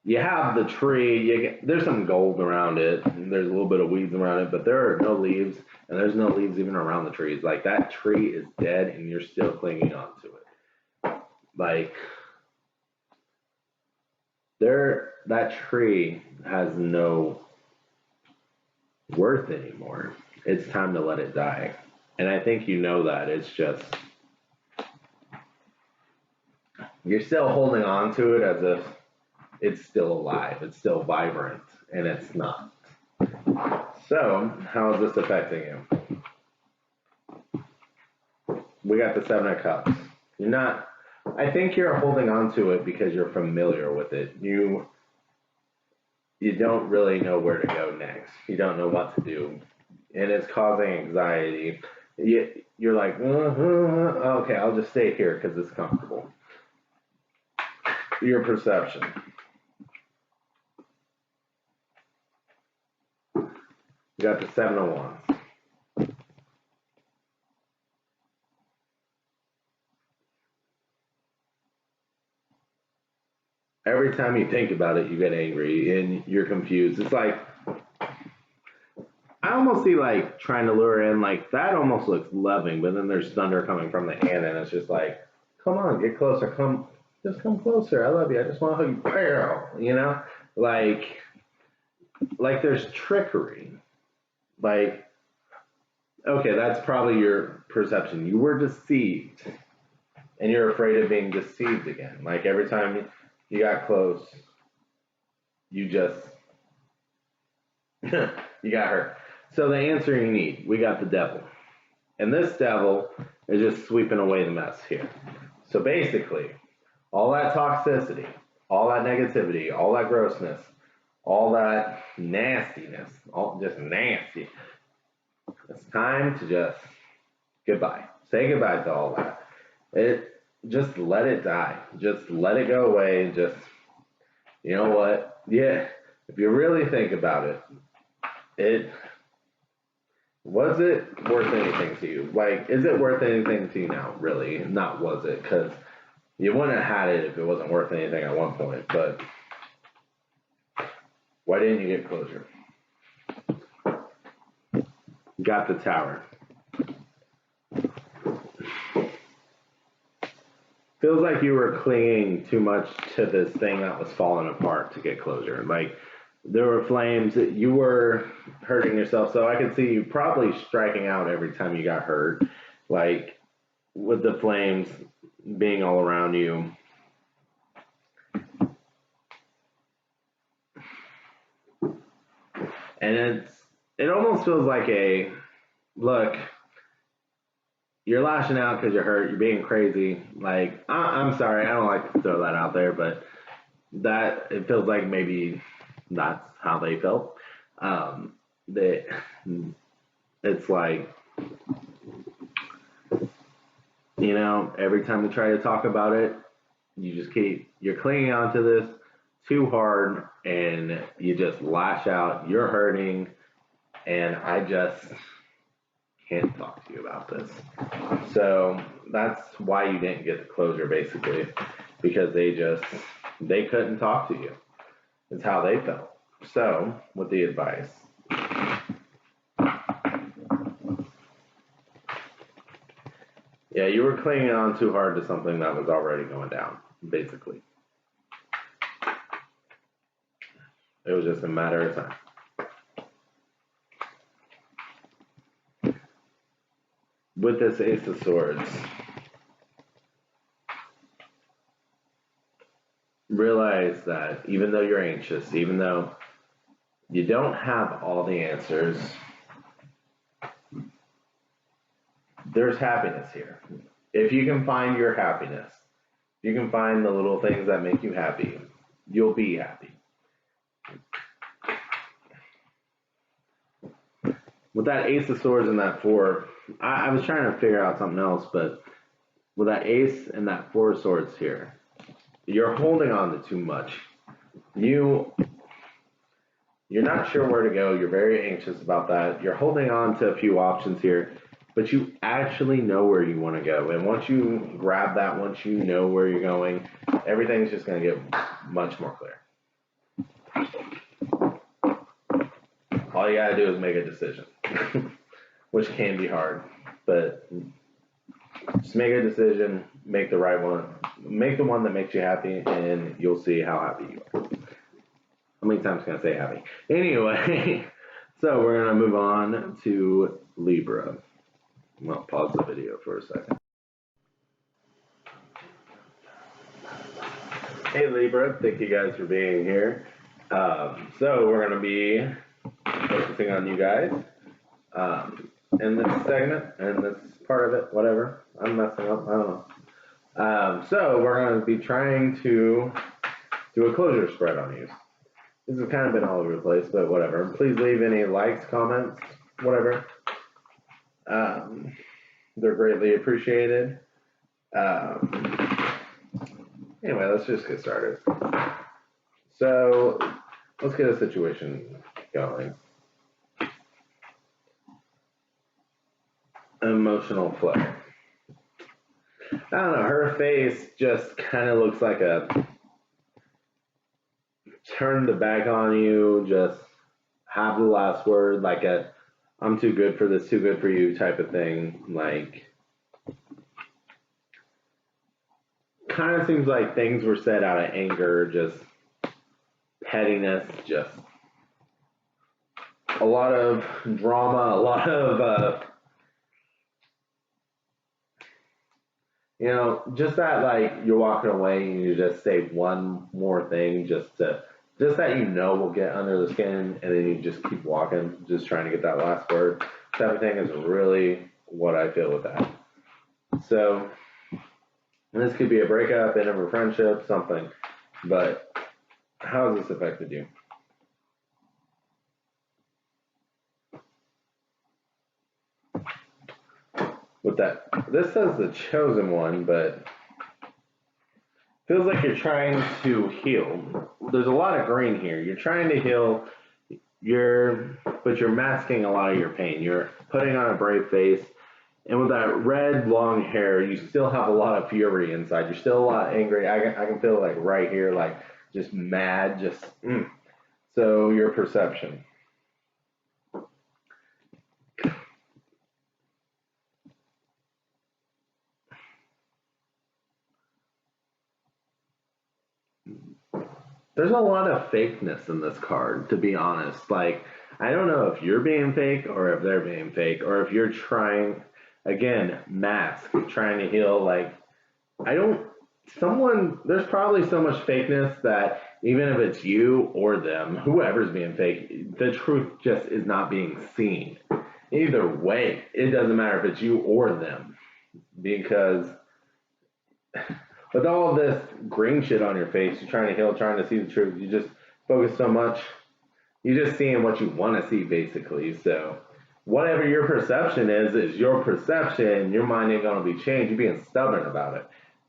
you have the tree, there's some gold around it, and there's a little bit of weeds around it, but there are no leaves, and there's no leaves even around the trees. Like, that tree is dead, and you're still clinging on to it. Like, that tree has no worth anymore. It's time to let it die. And I think you know that. It's just, you're still holding on to it as if it's still alive, it's still vibrant, and it's not. So, how is this affecting you? We got the Seven of Cups. I think you're holding on to it because you're familiar with it. You don't really know where to go next. You don't know what to do. And it's causing anxiety. You're like, okay, I'll just stay here because it's comfortable. Your perception. You got the Seven of Wands. Every time you think about it, you get angry and you're confused. It's like, I almost see like trying to lure in, like that almost looks loving, but then there's thunder coming from the hand and it's just like, come on, get closer, just come closer. I love you. I just want to hug you, you know? Like there's trickery. Like, okay, that's probably your perception. You were deceived and you're afraid of being deceived again. Like every time you got close, you just, you got hurt. So the answer you need, we got the devil. And this devil is just sweeping away the mess here. So basically, all that toxicity, all that negativity, all that grossness, all that nastiness, all just nasty. It's time to just goodbye. Say goodbye to all that. Just let it die. Just let it go away. Just, you know what? Yeah, if you really think about it, was it worth anything to you? Like, is it worth anything to you now? Really? Not was it? Because you wouldn't have had it if it wasn't worth anything at one point. But why didn't you get closure? Got the Tower. Feels like you were clinging too much to this thing that was falling apart to get closure. Like, there were flames. You were hurting yourself. So I could see you probably striking out every time you got hurt. Like, with the flames being all around you. And it almost feels like a, look, you're lashing out because you're hurt, you're being crazy. Like, I'm sorry, I don't like to throw that out there, but it feels like maybe that's how they felt. it's like, you know, every time we try to talk about it, you're clinging onto this too hard and you just lash out. You're hurting, and I just can't talk to you about this. So that's why you didn't get the closure, basically, because they couldn't talk to you. It's how they felt. So with the advice, yeah, you were clinging on too hard to something that was already going down, basically. It was just a matter of time. With this Ace of Swords, realize that even though you're anxious, even though you don't have all the answers, there's happiness here. If you can find your happiness, if you can find the little things that make you happy, you'll be happy. With that Ace of Swords and that Four, I was trying to figure out something else, but with that Ace and that Four of Swords here, you're holding on to too much. You're not sure where to go. You're very anxious about that. You're holding on to a few options here, but you actually know where you want to go. And once you grab that, once you know where you're going, everything's just going to get much more clear. All you got to do is make a decision, which can be hard, but just make a decision, make the right one, make the one that makes you happy, and you'll see how happy you are. How many times can I say happy? Anyway, so we're going to move on to Libra. I'll pause the video for a second. Hey Libra, thank you guys for being here. So we're going to be focusing on you guys in this segment, and this part of it, whatever. I'm messing up, I don't know. So we're going to be trying to do a closure spread on you. This has kind of been all over the place, but whatever. Please leave any likes, comments, whatever. They're greatly appreciated. Anyway, let's just get started. So let's get a situation going. Emotional flow. I don't know, her face just kind of looks like a turn the back on you, just have the last word, like a I'm too good for this, too good for you type of thing. Like, kind of seems like things were said out of anger, just pettiness, just a lot of drama, a lot of you know, just that like you're walking away and you just say one more thing just that you know will get under the skin, and then you just keep walking, just trying to get that last word. Type of thing is really what I feel with that. So this could be a breakup, end of a friendship, something. But how has this affected you? With that, this says the chosen one, but feels like you're trying to heal. There's a lot of green here. You're trying to heal, but you're masking a lot of your pain. You're putting on a brave face, and with that red long hair, you still have a lot of fury inside. You're still a lot angry. I can feel like right here, like just mad, just So your perception. There's a lot of fakeness in this card, to be honest. Like, I don't know if you're being fake or if they're being fake, or if you're trying, again, mask, trying to heal. Like, there's probably so much fakeness that even if it's you or them, whoever's being fake, the truth just is not being seen. Either way, it doesn't matter if it's you or them, because with all this green shit on your face, you're trying to heal, trying to see the truth. You just focus so much. You're just seeing what you want to see, basically. So whatever your perception is your perception. Your mind ain't gonna be changed. You're being stubborn about it.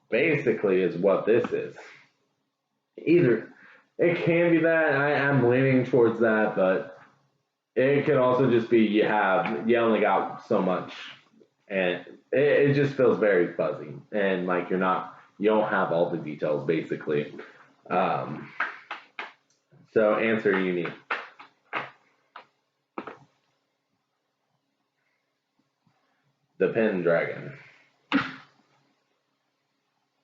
Basically, is what this is. Either it can be that I'm leaning towards that, but it could also just be you only got so much, and it just feels very fuzzy, and like you don't have all the details basically. So answer you need. The Pendragon.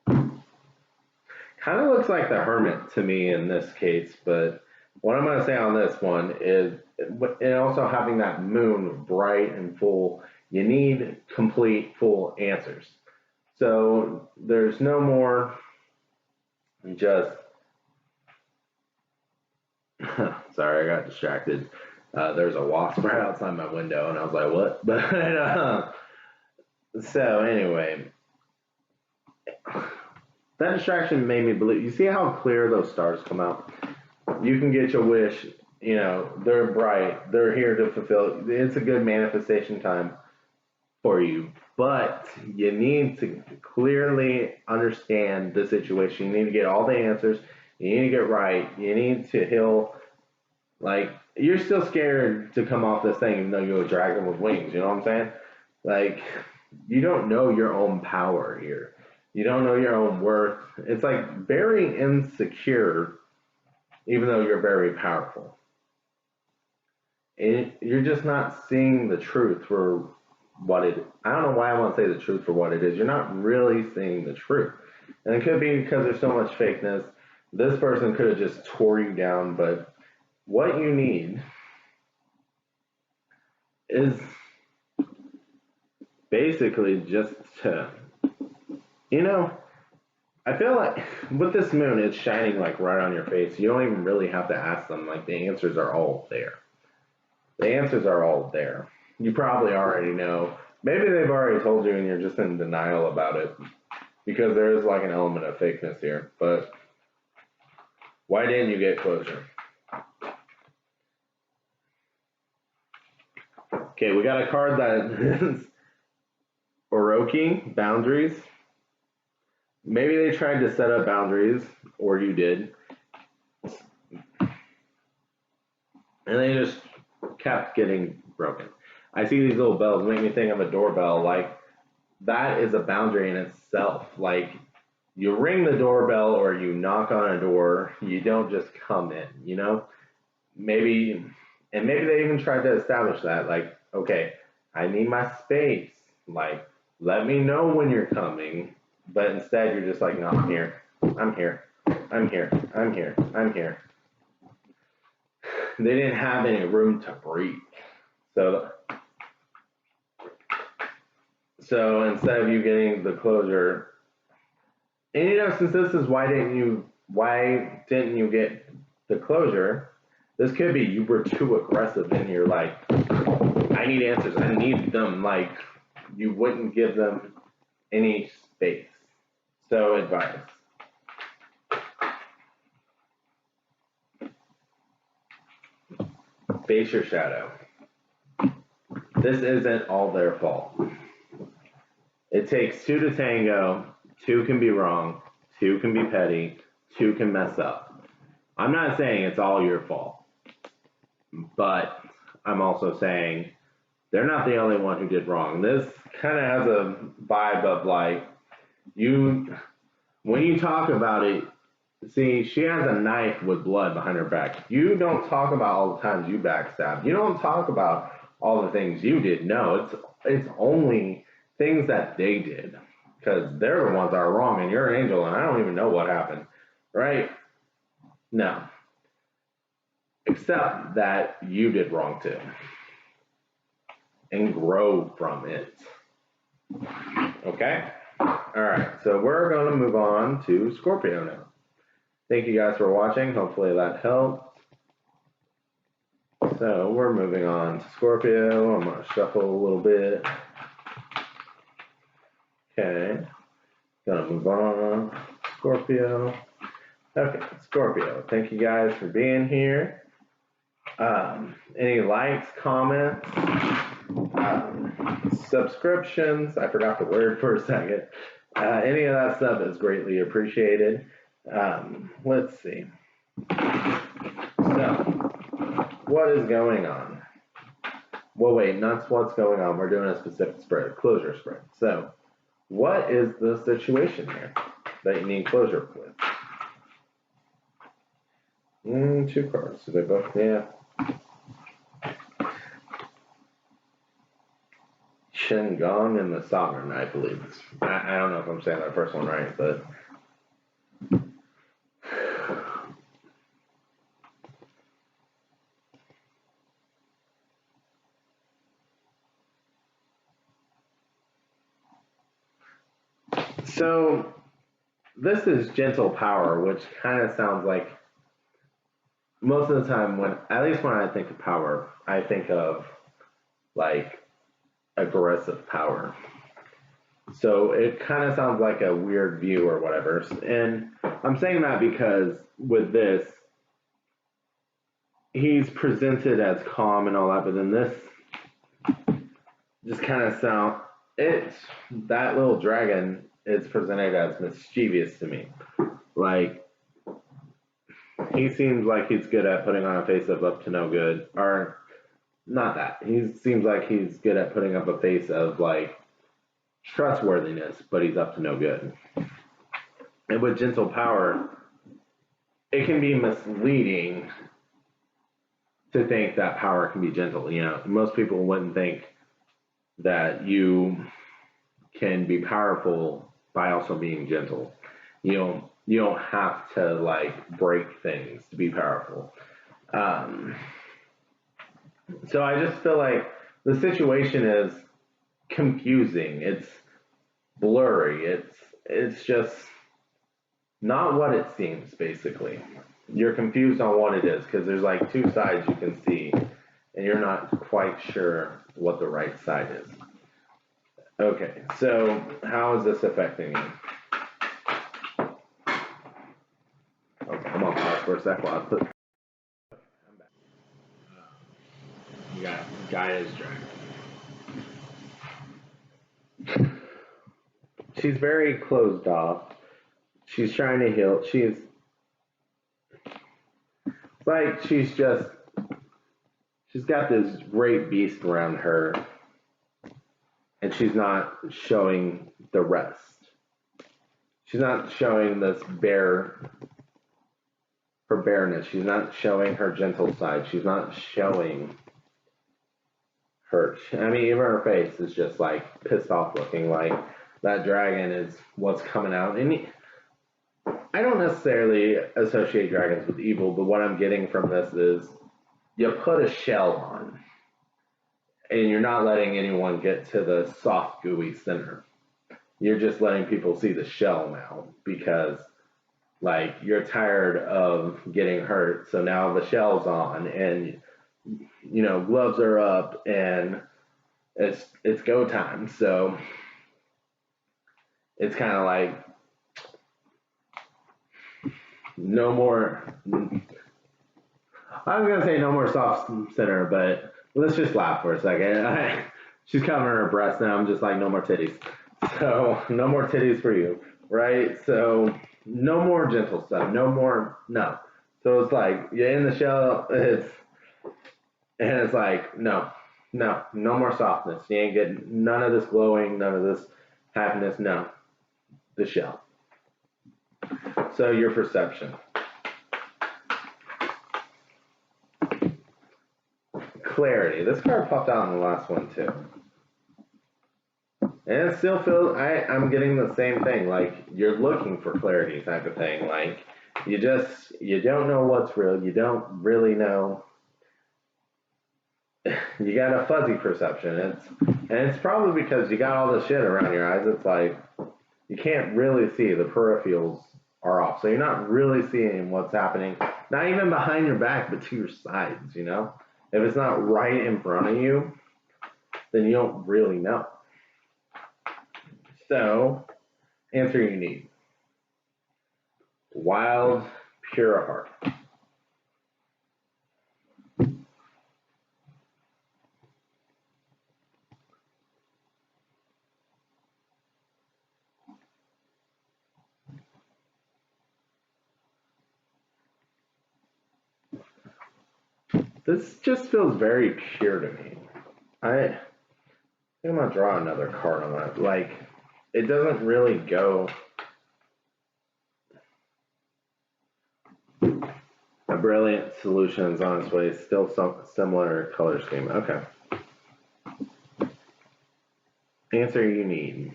Kind of looks like the Hermit to me in this case, but what I'm going to say on this one is, and also having that moon bright and full, you need complete, full answers. So there's no more just, sorry, I got distracted. There's a wasp right outside my window, and I was like, what? But so anyway, that distraction made me believe. You see how clear those stars come out? You can get your wish. You know, they're bright. They're here to fulfill. It's a good manifestation time for you. But you need to clearly understand the situation. You need to get all the answers. You need to get right. You need to heal. Like, you're still scared to come off this thing even though you're a dragon with wings. You know what I'm saying? Like, you don't know your own power here. You don't know your own worth. It's like very insecure, even though you're very powerful. You're just not seeing the truth for what it is. I don't know why I want to say the truth for what it is. You're not really seeing the truth. And it could be because there's so much fakeness. This person could have just tore you down, but what you need is basically just to, you know, I feel like with this moon, it's shining like right on your face. You don't even really have to ask them. Like, the answers are all there. The answers are all there. You probably already know. Maybe they've already told you and you're just in denial about it because there is like an element of fakeness here. But why didn't you get closure? Okay, we got a card that is Orochi, boundaries. Maybe they tried to set up boundaries, or you did, and they just kept getting broken. I see these little bells make me think of a doorbell. Like, that is a boundary in itself. Like, you ring the doorbell or you knock on a door, you don't just come in, you know? Maybe they even tried to establish that. Like, okay, I need my space. Like, let me know when you're coming. But instead, you're just like, no, I'm here. I'm here. I'm here. I'm here. I'm here. They didn't have any room to breathe. So instead of you getting the closure, and you know, since this is why didn't you get the closure? This could be you were too aggressive and you're like, I need answers. I need them. Like, you wouldn't give them any space. So advice. Face your shadow. This isn't all their fault. It takes two to tango. Two can be wrong. Two can be petty. Two can mess up. I'm not saying it's all your fault. But I'm also saying they're not the only one who did wrong. This kind of has a vibe of like, when you talk about it, see, she has a knife with blood behind her back. You don't talk about all the times you backstabbed. You don't talk about all the things you did. No, it's only things that they did, because they're the ones that are wrong, and you're an angel, and I don't even know what happened, right? No. Except that you did wrong too. And grow from it. Okay? Alright, so we're going to move on to Scorpio now. Thank you guys for watching. Hopefully that helped. So we're moving on to Scorpio. I'm going to shuffle a little bit. Okay. Gonna move on. Scorpio. Okay, Scorpio. Thank you guys for being here. Any likes, comments? Subscriptions, I forgot the word for a second. Any of that stuff is greatly appreciated. Let's see. So, what is going on? Well, wait, not what's going on. We're doing a specific spread, closure spread. So, what is the situation here that you need closure with? Two cards. So they both, yeah. Shengon and the Sovereign, I believe. I don't know if I'm saying that first one right, but. So, this is gentle power, which kind of sounds like most of the time at least when I think of power, I think of like aggressive power. So it kind of sounds like a weird view or whatever. And I'm saying that because with this, he's presented as calm and all that, but then this just kind of that little dragon is presented as mischievous to me. Like, he seems like he's good at putting on a face of up to no good, or not that. He seems like he's good at putting up a face of like trustworthiness, but he's up to no good. And with gentle power, it can be misleading to think that power can be gentle. You know, most people wouldn't think that you can be powerful by also being gentle. You don't have to like break things to be powerful. So I just feel like the situation is confusing. It's blurry. It's just not what it seems, basically. You're confused on what it is because there's like two sides you can see and you're not quite sure what the right side is. Okay, so how is this affecting you? Okay, I'm gonna pause for a second while I put. I'm back. You got Gaia's dragon. She's very closed off. She's trying to heal. She's like she's got this great beast around her, and she's not showing the rest. She's not showing her bareness. She's not showing her gentle side. She's not showing her. I mean, even her face is just like pissed off looking. Like that dragon is what's coming out. And I don't necessarily associate dragons with evil, but what I'm getting from this is you put a shell on, and you're not letting anyone get to the soft, gooey center. You're just letting people see the shell now because, like, you're tired of getting hurt. So now the shell's on, and you know gloves are up, and it's go time. So it's kind of like no more. I was gonna say no more soft center, but let's just laugh for a second. She's covering her breasts now. I'm just like, no more titties. So no more titties for you, right? So no more gentle stuff. No more, no. So it's like you're in the shell. It's like no more softness. You ain't getting none of this glowing, none of this happiness. No, the shell. So your perception. Clarity. This card popped out in the last one too. And it still feels, I'm getting the same thing. Like, you're looking for clarity type of thing. Like, you don't know what's real. You don't really know. You got a fuzzy perception. It's probably because you got all this shit around your eyes. It's like, you can't really see. The peripherals are off. So you're not really seeing what's happening. Not even behind your back, but to your sides, you know? If it's not right in front of you, then you don't really know. So, answer you need. Wild, pure heart. This just feels very pure to me. I think I'm gonna draw another card on that. Like, it doesn't really go. A brilliant solution is on its way. Still some similar color scheme. Okay. Answer you need.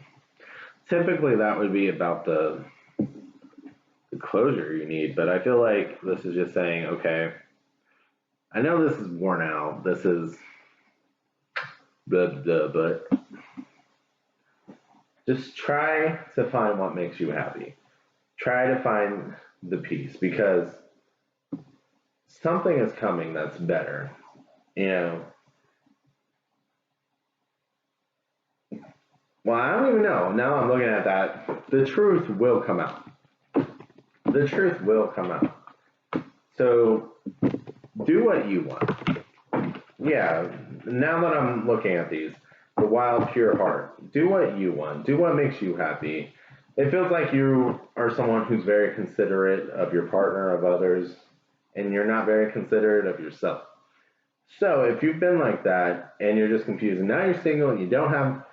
Typically, that would be about the closure you need, but I feel like this is just saying, okay, I know this is worn out. This is but just try to find what makes you happy. Try to find the peace, because something is coming that's better. You know, well, I don't even know. Now I'm looking at that. The truth will come out. The truth will come out. So do what you want. Yeah, now that I'm looking at these, the wild, pure heart, do what you want. Do what makes you happy. It feels like you are someone who's very considerate of your partner, of others, and you're not very considerate of yourself. So if you've been like that and you're just confused, and now you're single and you don't have,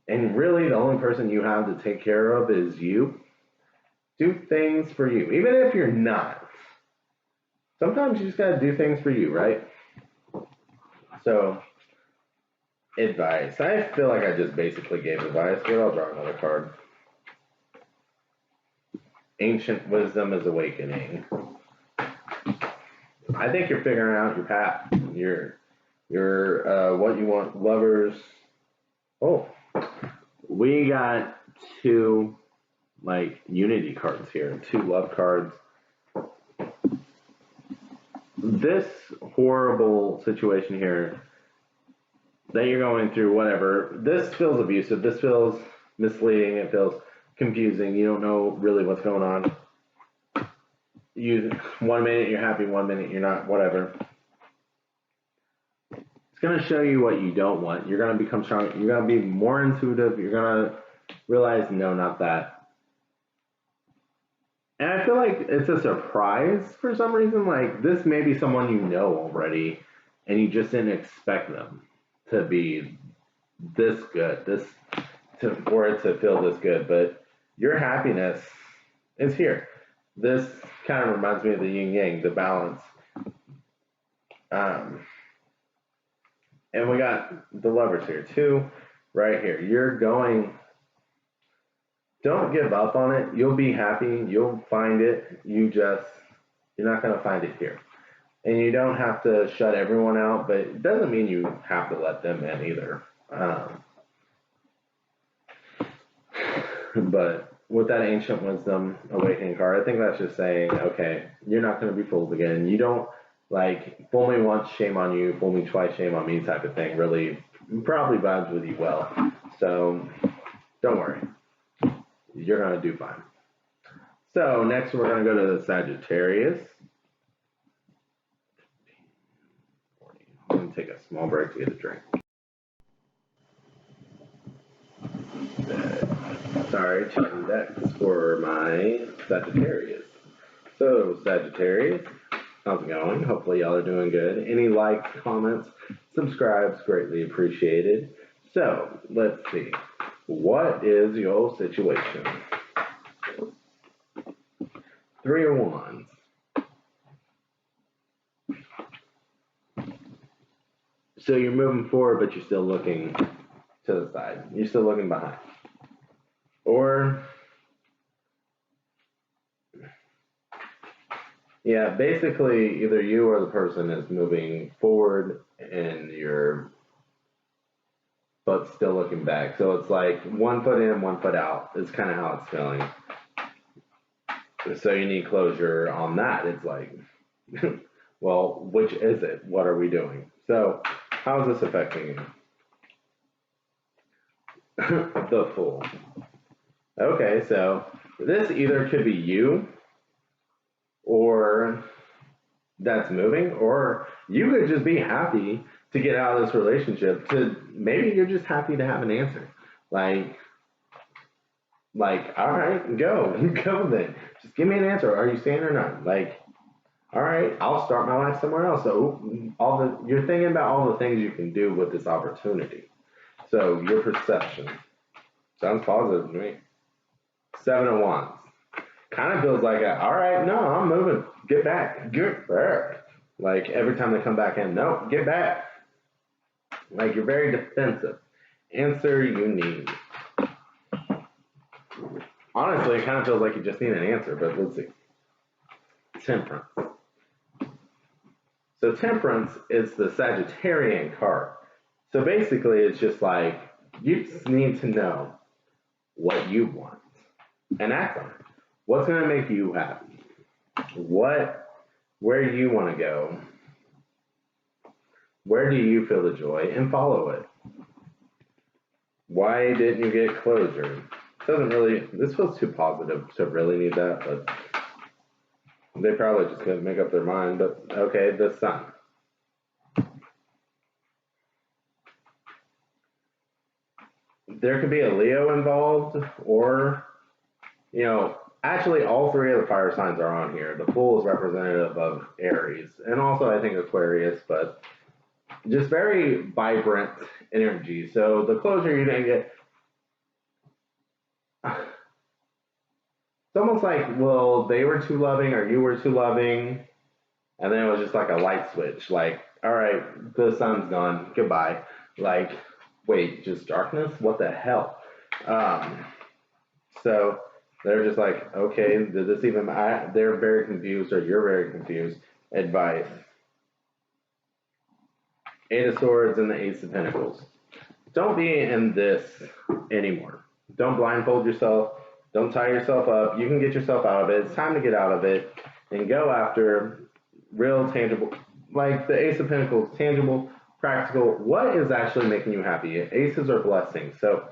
and really the only person you have to take care of is you, do things for you. Even if you're not. Sometimes you just gotta do things for you, right? So, advice. I feel like I just basically gave advice, but I'll draw another card. Ancient wisdom is awakening. I think you're figuring out your path. Your what you want. Lovers. Oh, we got two like unity cards here. Two love cards. This horrible situation here that you're going through, whatever, this feels abusive. This feels misleading. It feels confusing. You don't know really what's going on. You 1 minute you're happy, 1 minute you're not, whatever. It's going to show you what you don't want. You're going to become strong. You're going to be more intuitive. You're going to realize, no, not that. And I feel like it's a surprise for some reason. Like, this may be someone you know already, and you just didn't expect them to be this good, for it to feel this good. But your happiness is here. This kind of reminds me of the yin yang, the balance. And we got the lovers here too, right here. Don't give up on it. You'll be happy. You'll find it. You're not going to find it here. And you don't have to shut everyone out, but it doesn't mean you have to let them in either. But with that ancient wisdom awakening card, I think that's just saying, okay, you're not going to be fooled again. You don't, like, fool me once, shame on you, fool me twice, shame on me type of thing. Really, probably vibes with you well. So don't worry. You're going to do fine. So next we're going to go to the Sagittarius. I'm going to take a small break to get a drink. Sorry, checking decks for my Sagittarius. So, Sagittarius, how's it going? Hopefully y'all are doing good. Any likes, comments, subscribes, greatly appreciated. So, let's see. What is your situation? 3 of Wands. So you're moving forward, but you're still looking to the side. You're still looking behind. Or, yeah, basically either you or the person is moving forward and you're but still looking back. So it's like 1 foot in, 1 foot out is kind of how it's feeling. So you need closure on that. It's like, well, which is it? What are we doing? So how is this affecting you? The Fool. Okay, so this either could be you or that's moving, or you could just be happy to get out of this relationship. To maybe you're just happy to have an answer. Like, all right, go then. Just give me an answer. Are you staying or not? Like, All right, I'll start my life somewhere else. So you're thinking about all the things you can do with this opportunity. So your perception sounds positive to me. 7 of Wands. Kind of feels like all right, no, I'm moving. Get back. Get back. Like every time they come back in, no, get back. Like you're very defensive. Answer you need. Honestly, it kind of feels like you just need an answer, but let's see. Temperance. So Temperance is the Sagittarian card. So basically, it's just like you just need to know what you want and act on it. What's going to make you happy? Where you want to go? Where do you feel the joy? And follow it. Why didn't you get closure? This feels too positive to really need that, but they probably just couldn't make up their mind. But okay, the Sun. There could be a Leo involved, or, actually all three of the fire signs are on here. The Fool is representative of Aries, and also I think Aquarius, but just very vibrant energy. So the closure you didn't get, it's almost like, well, they were too loving or you were too loving, and then it was just like a light switch. Like, all right, the sun's gone, goodbye. Like, wait, just darkness? What the hell? So they're just like, okay, did this even matter? They're very confused, or you're very confused. Advice. 8 of Swords and the Ace of Pentacles. Don't be in this anymore. Don't blindfold yourself. Don't tie yourself up. You can get yourself out of it. It's time to get out of it and go after real tangible, like the Ace of Pentacles, tangible, practical. What is actually making you happy? Aces are blessings. So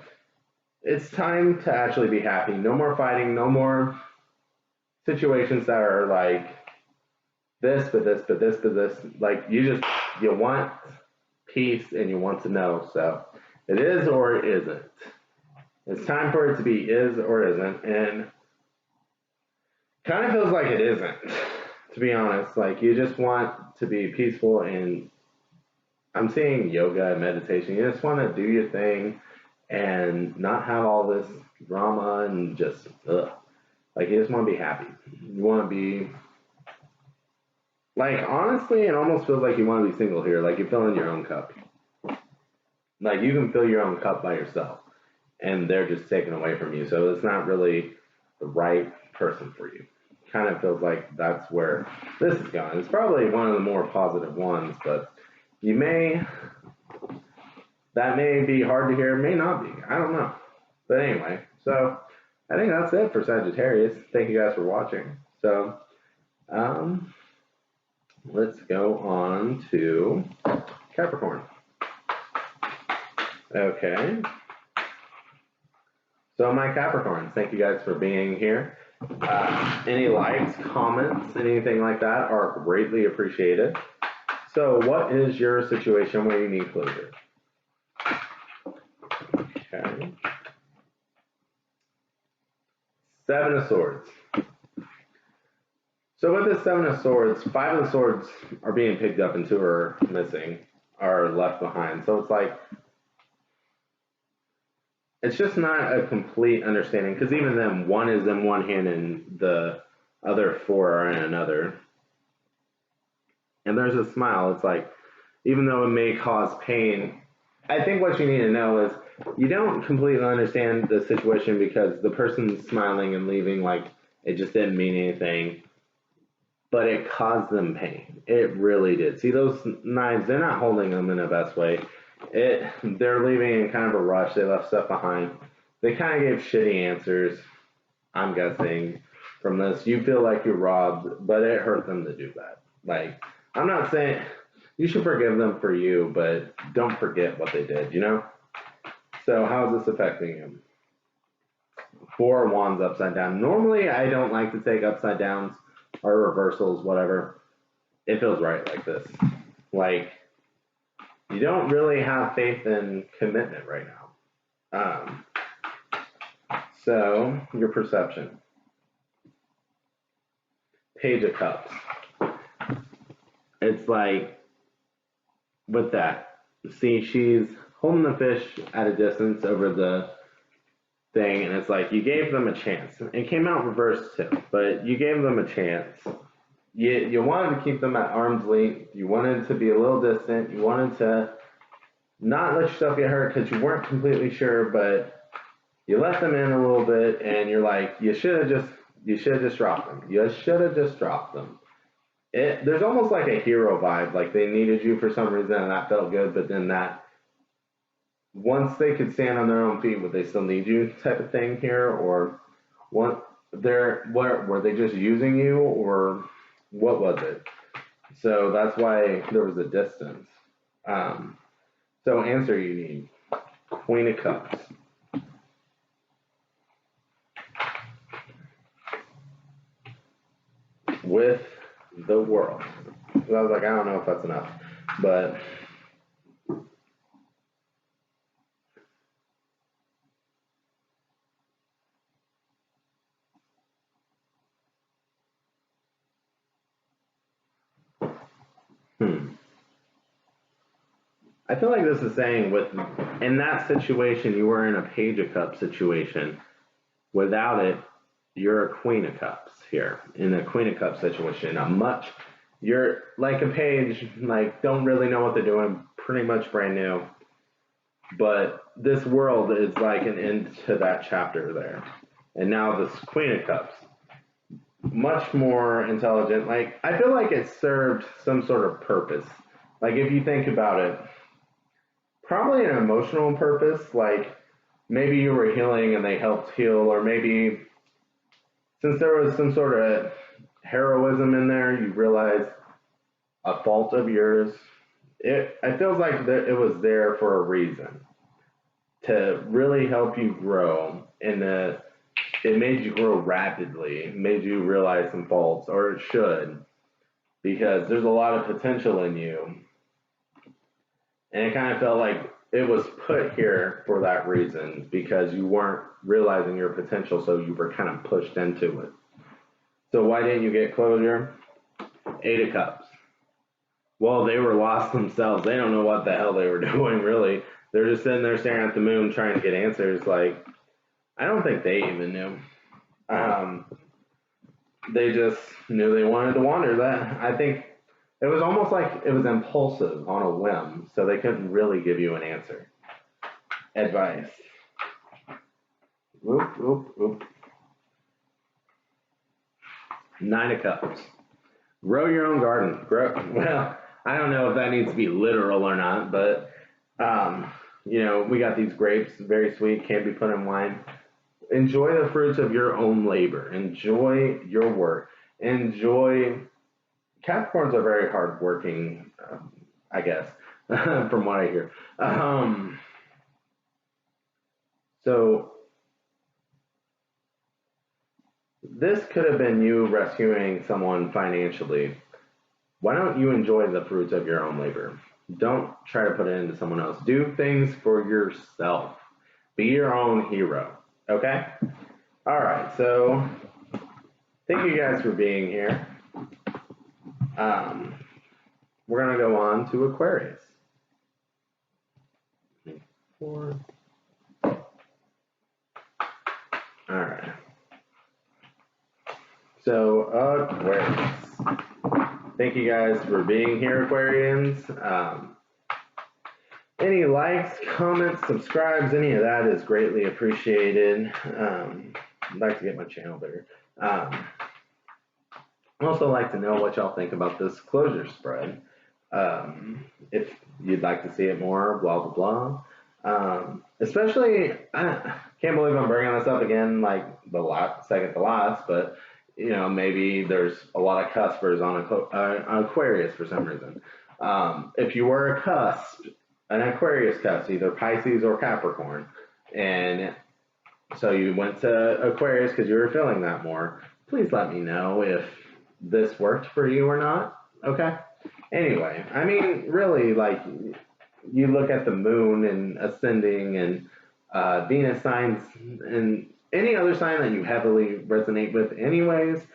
it's time to actually be happy. No more fighting. No more situations that are like this, but this, but this, but this. Like you want peace and you want to know. So it is or it isn't. It's time for it to be is or isn't, and kind of feels like it isn't, to be honest. Like you just want to be peaceful, and I'm seeing yoga and meditation. You just want to do your thing and not have all this drama and just like you just want to be happy. You want to be like, honestly, it almost feels like you want to be single here. Like you're filling your own cup. Like you can fill your own cup by yourself, and they're just taken away from you. So it's not really the right person for you. Kind of feels like that's where this is going. It's probably one of the more positive ones, but that may be hard to hear, may not be. I don't know. But anyway, so I think that's it for Sagittarius. Thank you guys for watching. So let's go on to Capricorn. Okay. So my Capricorns, thank you guys for being here. Any likes, comments, anything like that are greatly appreciated. So what is your situation where you need closure? Okay. 7 of Swords. So with this 7 of Swords, 5 of the Swords are being picked up and 2 are missing, are left behind. So it's like, it's just not a complete understanding, because even then, 1 is in one hand and the other 4 are in another. And there's a smile. It's like, even though it may cause pain, I think what you need to know is you don't completely understand the situation because the person's smiling and leaving like it just didn't mean anything, but it caused them pain. It really did. See those knives, they're not holding them in the best way. They're leaving in kind of a rush. They left stuff behind. They kind of gave shitty answers, I'm guessing, from this. You feel like you're robbed, but it hurt them to do that. Like, I'm not saying you should forgive them for you, but don't forget what they did, So how is this affecting him? 4 of Wands upside down. Normally, I don't like to take upside downs or reversals, whatever. It feels right like this. Like, you don't really have faith in commitment right now. So, your perception. Page of Cups. it's like with that, see, she's holding the fish at a distance over the thing, and it's like you gave them a chance. It came out reversed too, but you gave them a chance. You wanted to keep them at arm's length. You wanted to be a little distant. You wanted to not let yourself get hurt because you weren't completely sure, but you let them in a little bit, and you're like, you should have just dropped them. You should have just dropped them. There's almost like a hero vibe, like they needed you for some reason, and that felt good, but then that once they could stand on their own feet, would they still need you type of thing here, or were they just using you, or what was it? So that's why there was a distance. So answer you need Queen of Cups. With the World. So I was like, I don't know if that's enough, but I feel like this is saying in that situation, you were in a Page of Cups situation. Without it, you're a Queen of Cups here. In a Queen of Cups situation, you're like a page, like don't really know what they're doing, pretty much brand new. But this world is like an end to that chapter there. And now this Queen of Cups, much more intelligent. Like, I feel like it served some sort of purpose. Like, if you think about it, probably an emotional purpose. Like, maybe you were healing and they helped heal, or maybe since there was some sort of heroism in there, you realized a fault of yours. It feels like it was there for a reason, to really help you grow, and it made you grow rapidly. It made you realize some faults, or it should, because there's a lot of potential in you. And it kind of felt like it was put here for that reason, because you weren't realizing your potential, so you were kind of pushed into it. So why didn't you get closure? Eight of Cups. Well, they were lost themselves. They don't know what the hell they were doing, really. They're just sitting there staring at the moon trying to get answers. Like, I don't think they even knew. They just knew they wanted to wander. That, I think it was almost like it was impulsive on a whim, so they couldn't really give you an answer. Advice. Oop, oop, oop. Nine of Cups. Grow your own garden. Well, I don't know if that needs to be literal or not, but we got these grapes, very sweet, can be put in wine. Enjoy the fruits of your own labor. Enjoy your work. Capricorns are very hardworking, I guess, from what I hear. So this could have been you rescuing someone financially. Why don't you enjoy the fruits of your own labor? Don't try to put it into someone else. Do things for yourself. Be your own hero. Okay? All right. So thank you guys for being here. We're going to go on to Aquarius. 4. All right. So, Aquarius. Thank you guys for being here, Aquarians. Any likes, comments, subscribes, any of that is greatly appreciated. I'd like to get my channel bigger. I'd also like to know what y'all think about this closure spread. If you'd like to see it more, blah, blah, blah. Especially, I can't believe I'm bringing this up again, like second to last, but maybe there's a lot of cuspers on Aquarius for some reason. If you were a cusp, an Aquarius cusp, either Pisces or Capricorn, and so you went to Aquarius because you were feeling that more, please let me know if this worked for you or not, okay? Anyway, I mean, really, like, you look at the moon and ascending and Venus signs and any other sign that you heavily resonate with anyways,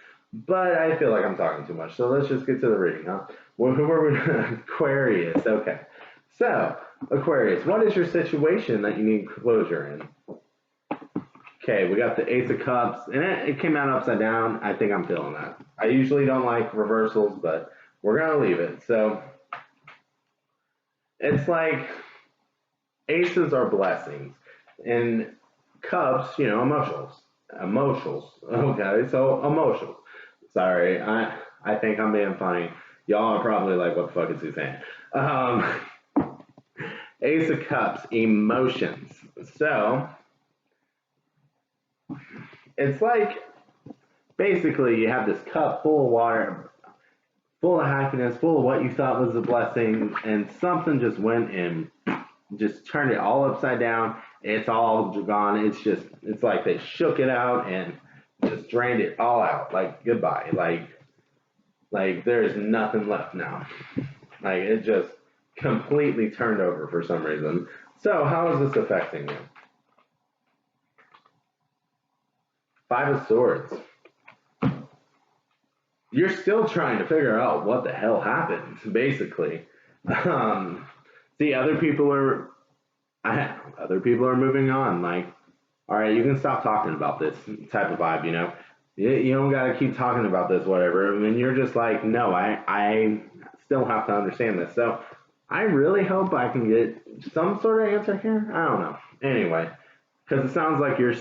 But I feel like I'm talking too much, so let's just get to the reading, huh? Well, who are we? Aquarius. Okay. So, Aquarius, what is your situation that you need closure in? Okay, we got the Ace of Cups, and it came out upside down. I think I'm feeling that. I usually don't like reversals, but we're going to leave it. So, it's like aces are blessings, and cups, emotionals. Emotionals. Okay, so emotionals. Sorry, I think I'm being funny. Y'all are probably like, what the fuck is he saying? Ace of Cups, emotions. So, it's like basically you have this cup full of water, full of happiness, full of what you thought was a blessing, and something just went and just turned it all upside down. It's all gone. It's like they shook it out and just drained it all out. Like, goodbye. Like there's nothing left now. Like, it just completely turned over for some reason. So, how is this affecting you? Five of Swords. You're still trying to figure out what the hell happened, basically. See, other people are moving on. Like, all right, you can stop talking about this type of vibe. You don't got to keep talking about this, whatever. I mean, you're just like, no, I still have to understand this. So I really hope I can get some sort of answer here. I don't know. Anyway, because it sounds like it's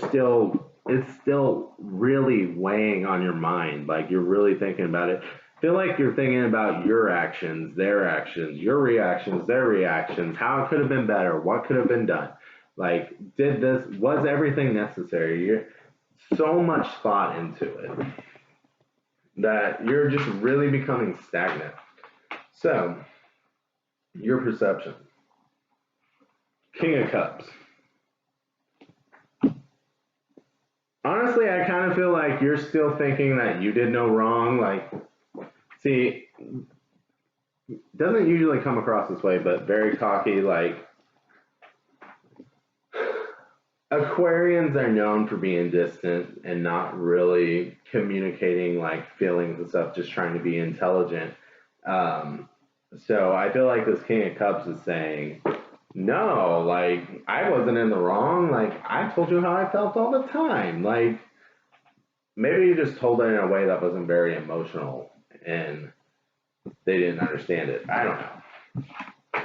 still really weighing on your mind. Like, you're really thinking about it. Feel like you're thinking about your actions, their actions, your reactions, their reactions, how it could have been better, what could have been done. Like, was everything necessary? So much thought into it that you're just really becoming stagnant. So, your perception. King of Cups. Honestly, I kind of feel like you're still thinking that you did no wrong. Like, see, doesn't usually come across this way, but very cocky. Like, Aquarians are known for being distant and not really communicating like feelings and stuff, just trying to be intelligent. Um, so I feel like this King of Cups is saying, no, like, I wasn't in the wrong. Like, I told you how I felt all the time. Like, maybe you just told it in a way that wasn't very emotional and they didn't understand it. I don't know.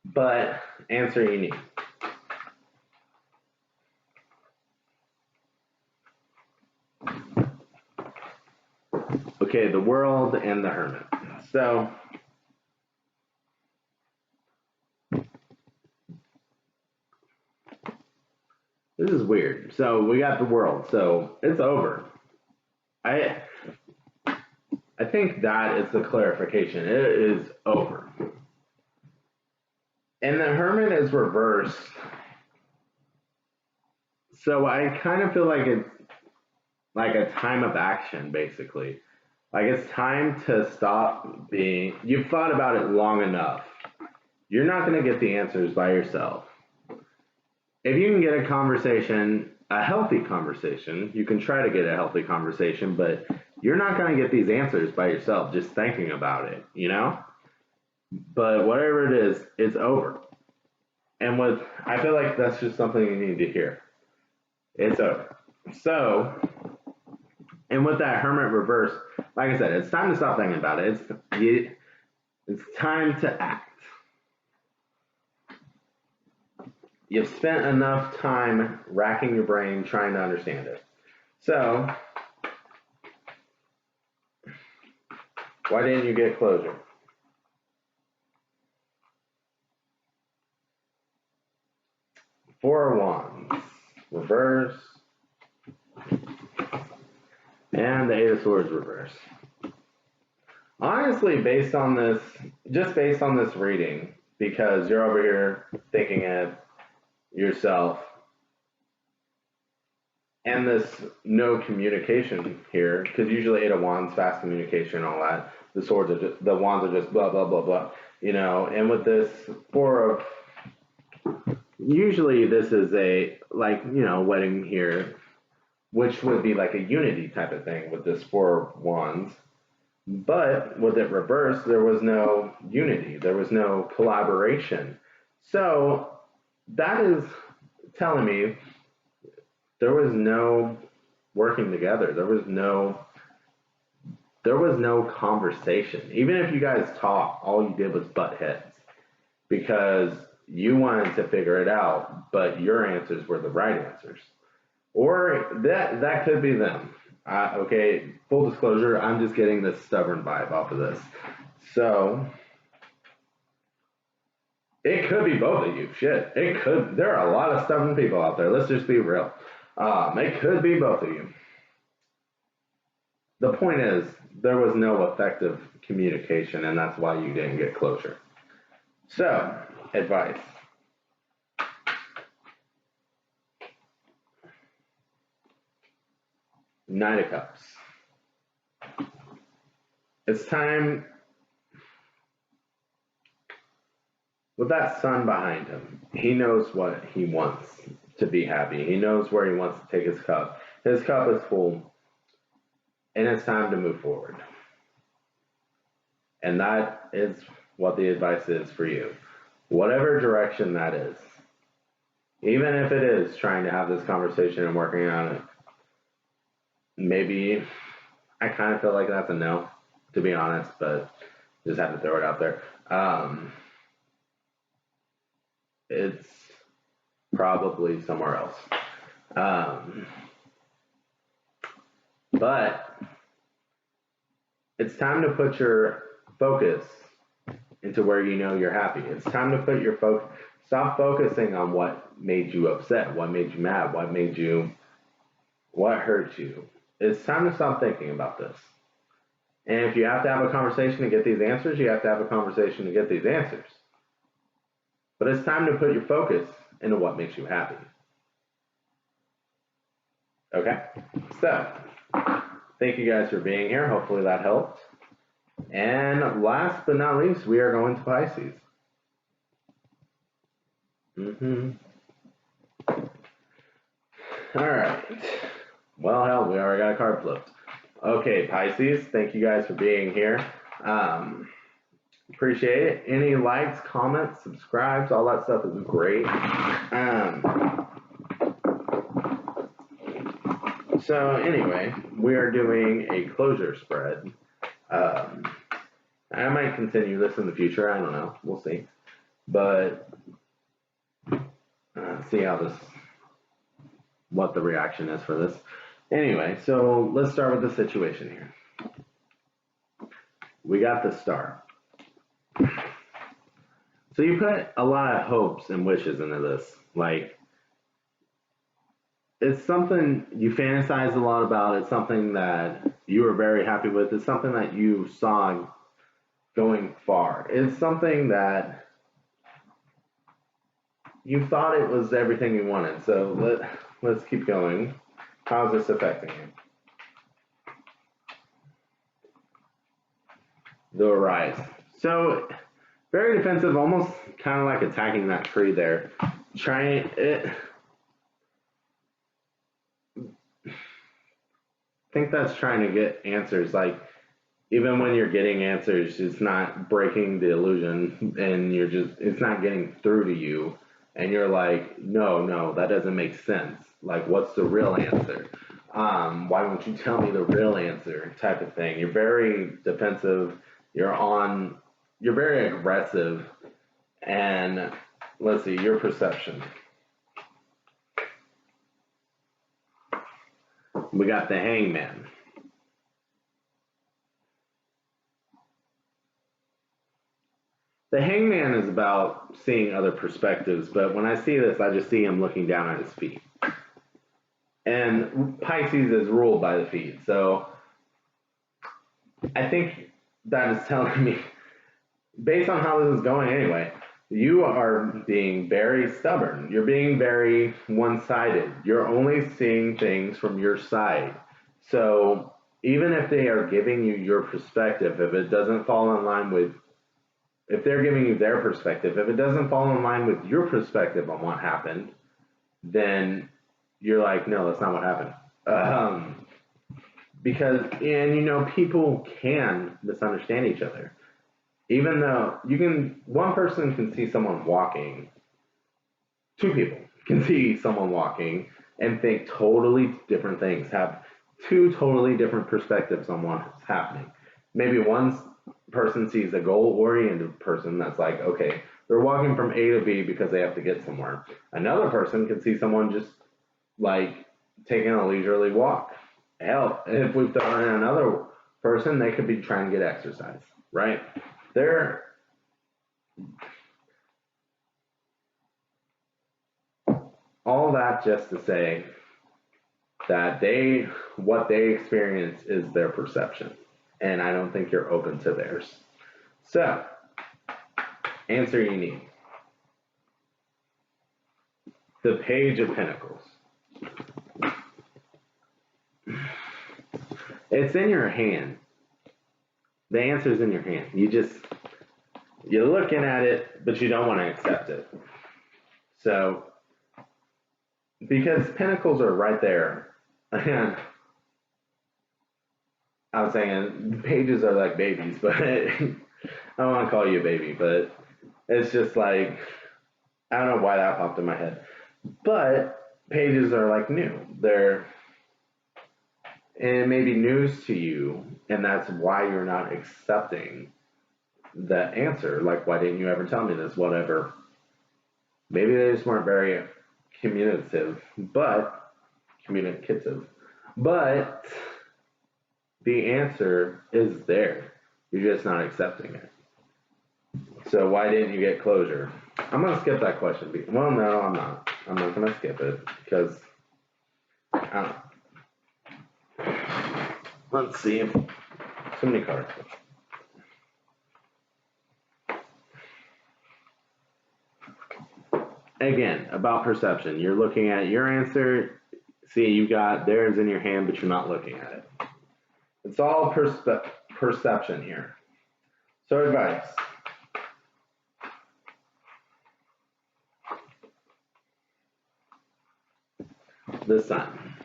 But answer you need. Okay, the World and the Hermit. So, this is weird. So, we got the World. So, it's over. I think that is the clarification. It is over. And the Hermit is reversed. So, I kind of feel like it's like a time of action, basically. Like, it's time to stop being. You've thought about it long enough. You're not going to get the answers by yourself. If you can get a conversation, a healthy conversation, you can try to get a healthy conversation, but you're not going to get these answers by yourself just thinking about it? But whatever it is, it's over. And I feel like that's just something you need to hear. It's over. So, and with that Hermit reverse, like I said, it's time to stop thinking about it. It's time to act. You've spent enough time racking your brain trying to understand it. So, why didn't you get closure? Four of Wands, reverse, and the Eight of Swords, reverse. Honestly, based on this reading, because you're over here thinking of yourself, and this no communication here, because usually Eight of Wands, fast communication, all that. The wands are just blah blah blah blah, And with this Four of, usually this is a wedding here. which would be like a unity type of thing with this Four of Wands. But with it reversed, there was no unity, there was no collaboration. So that is telling me there was no working together. There was no conversation. Even if you guys talked, all you did was butt heads because you wanted to figure it out, but your answers were the right answers. Or that could be them. Okay, full disclosure, I'm just getting this stubborn vibe off of this. So it could be both of you. Shit, it could. There are a lot of stubborn people out there. Let's just be real. It could be both of you. The point is, there was no effective communication, and that's why you didn't get closure. So, advice. Knight of Cups. It's time, with that sun behind him, he knows what he wants to be happy. He knows where he wants to take his cup. His cup is full, and it's time to move forward. And that is what the advice is for you. Whatever direction that is. Even if it is trying to have this conversation and working on it, maybe I kind of feel like that's a no, to be honest, but just have to throw it out there. It's probably somewhere else. But it's time to put your focus into where you know you're happy. It's time to put your focus, stop focusing on what made you upset, what made you mad, what hurt you. It's time to stop thinking about this. And if you have to have a conversation to get these answers, you have to have a conversation to get these answers. But it's time to put your focus into what makes you happy. Okay? So, thank you guys for being here. Hopefully that helped. And last but not least, we are going to Pisces. All right. Well, hell, we already got a card flipped. Okay, Pisces, thank you guys for being here. Appreciate it. Any likes, comments, subscribes, all that stuff is great. So anyway, we are doing a closure spread. I might continue this in the future. I don't know. We'll see. But see what the reaction is for this. Anyway, so let's start with the situation here. We got the Star. So you put a lot of hopes and wishes into this. Like, it's something you fantasize a lot about. It's something that you were very happy with. It's something that you saw going far. It's something that you thought it was everything you wanted. So let's keep going. How's this affecting you? The Rise. So very defensive, almost kind of like attacking that tree there. Trying it. I think that's trying to get answers. Like, even when you're getting answers, it's not breaking the illusion, and it's not getting through to you. And you're like, no, that doesn't make sense. Like, what's the real answer? Why won't you tell me the real answer? Type of thing. You're very defensive. You're very aggressive. And let's see, your perception. We got the Hangman. The Hangman is about seeing other perspectives, but when I see this, I just see him looking down at his feet. And Pisces is ruled by the feet, so I think that is telling me, based on how this is going anyway, you are being very stubborn. You're being very one-sided. You're only seeing things from your side. So even if they are giving you your perspective, if it doesn't fall in line with, if they're giving you their perspective, if it doesn't fall in line with your perspective on what happened, then you're like, no, that's not what happened. Because, and you know, people can misunderstand each other. Even though one person can see someone walking, two people can see someone walking and think totally different things, have two totally different perspectives on what's happening. Maybe one person sees a goal-oriented person that's like, okay, they're walking from A to B because they have to get somewhere. Another person can see someone just like taking a leisurely walk. Hell, if we throw in another person, they could be trying to get exercise, right? All that just to say that what they experience is their perception, and I don't think you're open to theirs. So, answer you need. The Page of Pentacles. It's in your hand. The answer is in your hand. You're looking at it, but you don't want to accept it. So, because pentacles are right there, and I was saying pages are like babies, but I don't want to call you a baby, but it's just like, I don't know why that popped in my head. But pages are like new. It may be news to you, and that's why you're not accepting the answer. Like, why didn't you ever tell me this? Whatever. Maybe they just weren't very communicative, but the answer is there. You're just not accepting it. So why didn't you get closure? I'm going to skip that question. Well, no, I'm not. I'm not going to skip it because let's see. So many cards. Again, about perception. You're looking at your answer. See, you got theirs in your hand, but you're not looking at it. It's all perception here. So advice. The sun.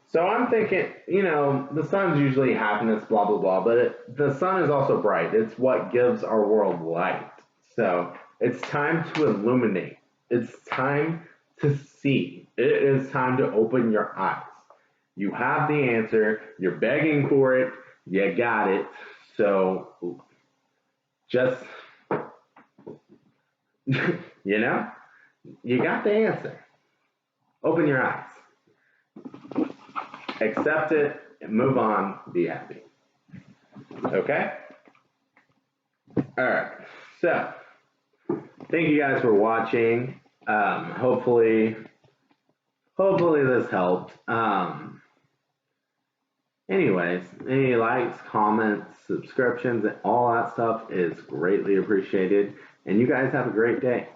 So I'm thinking, you know, the sun's usually happiness, blah, blah, blah, but the sun is also bright. It's what gives our world light. So it's time to illuminate. It's time to see. It is time to open your eyes. You have the answer. You're begging for it. You got it. So just, you know, you got the answer. Open your eyes. Accept it, and move on, be happy. Okay? Alright, so thank you guys for watching. Hopefully this helped. Anyways, any likes, comments, subscriptions, all that stuff is greatly appreciated. And you guys have a great day.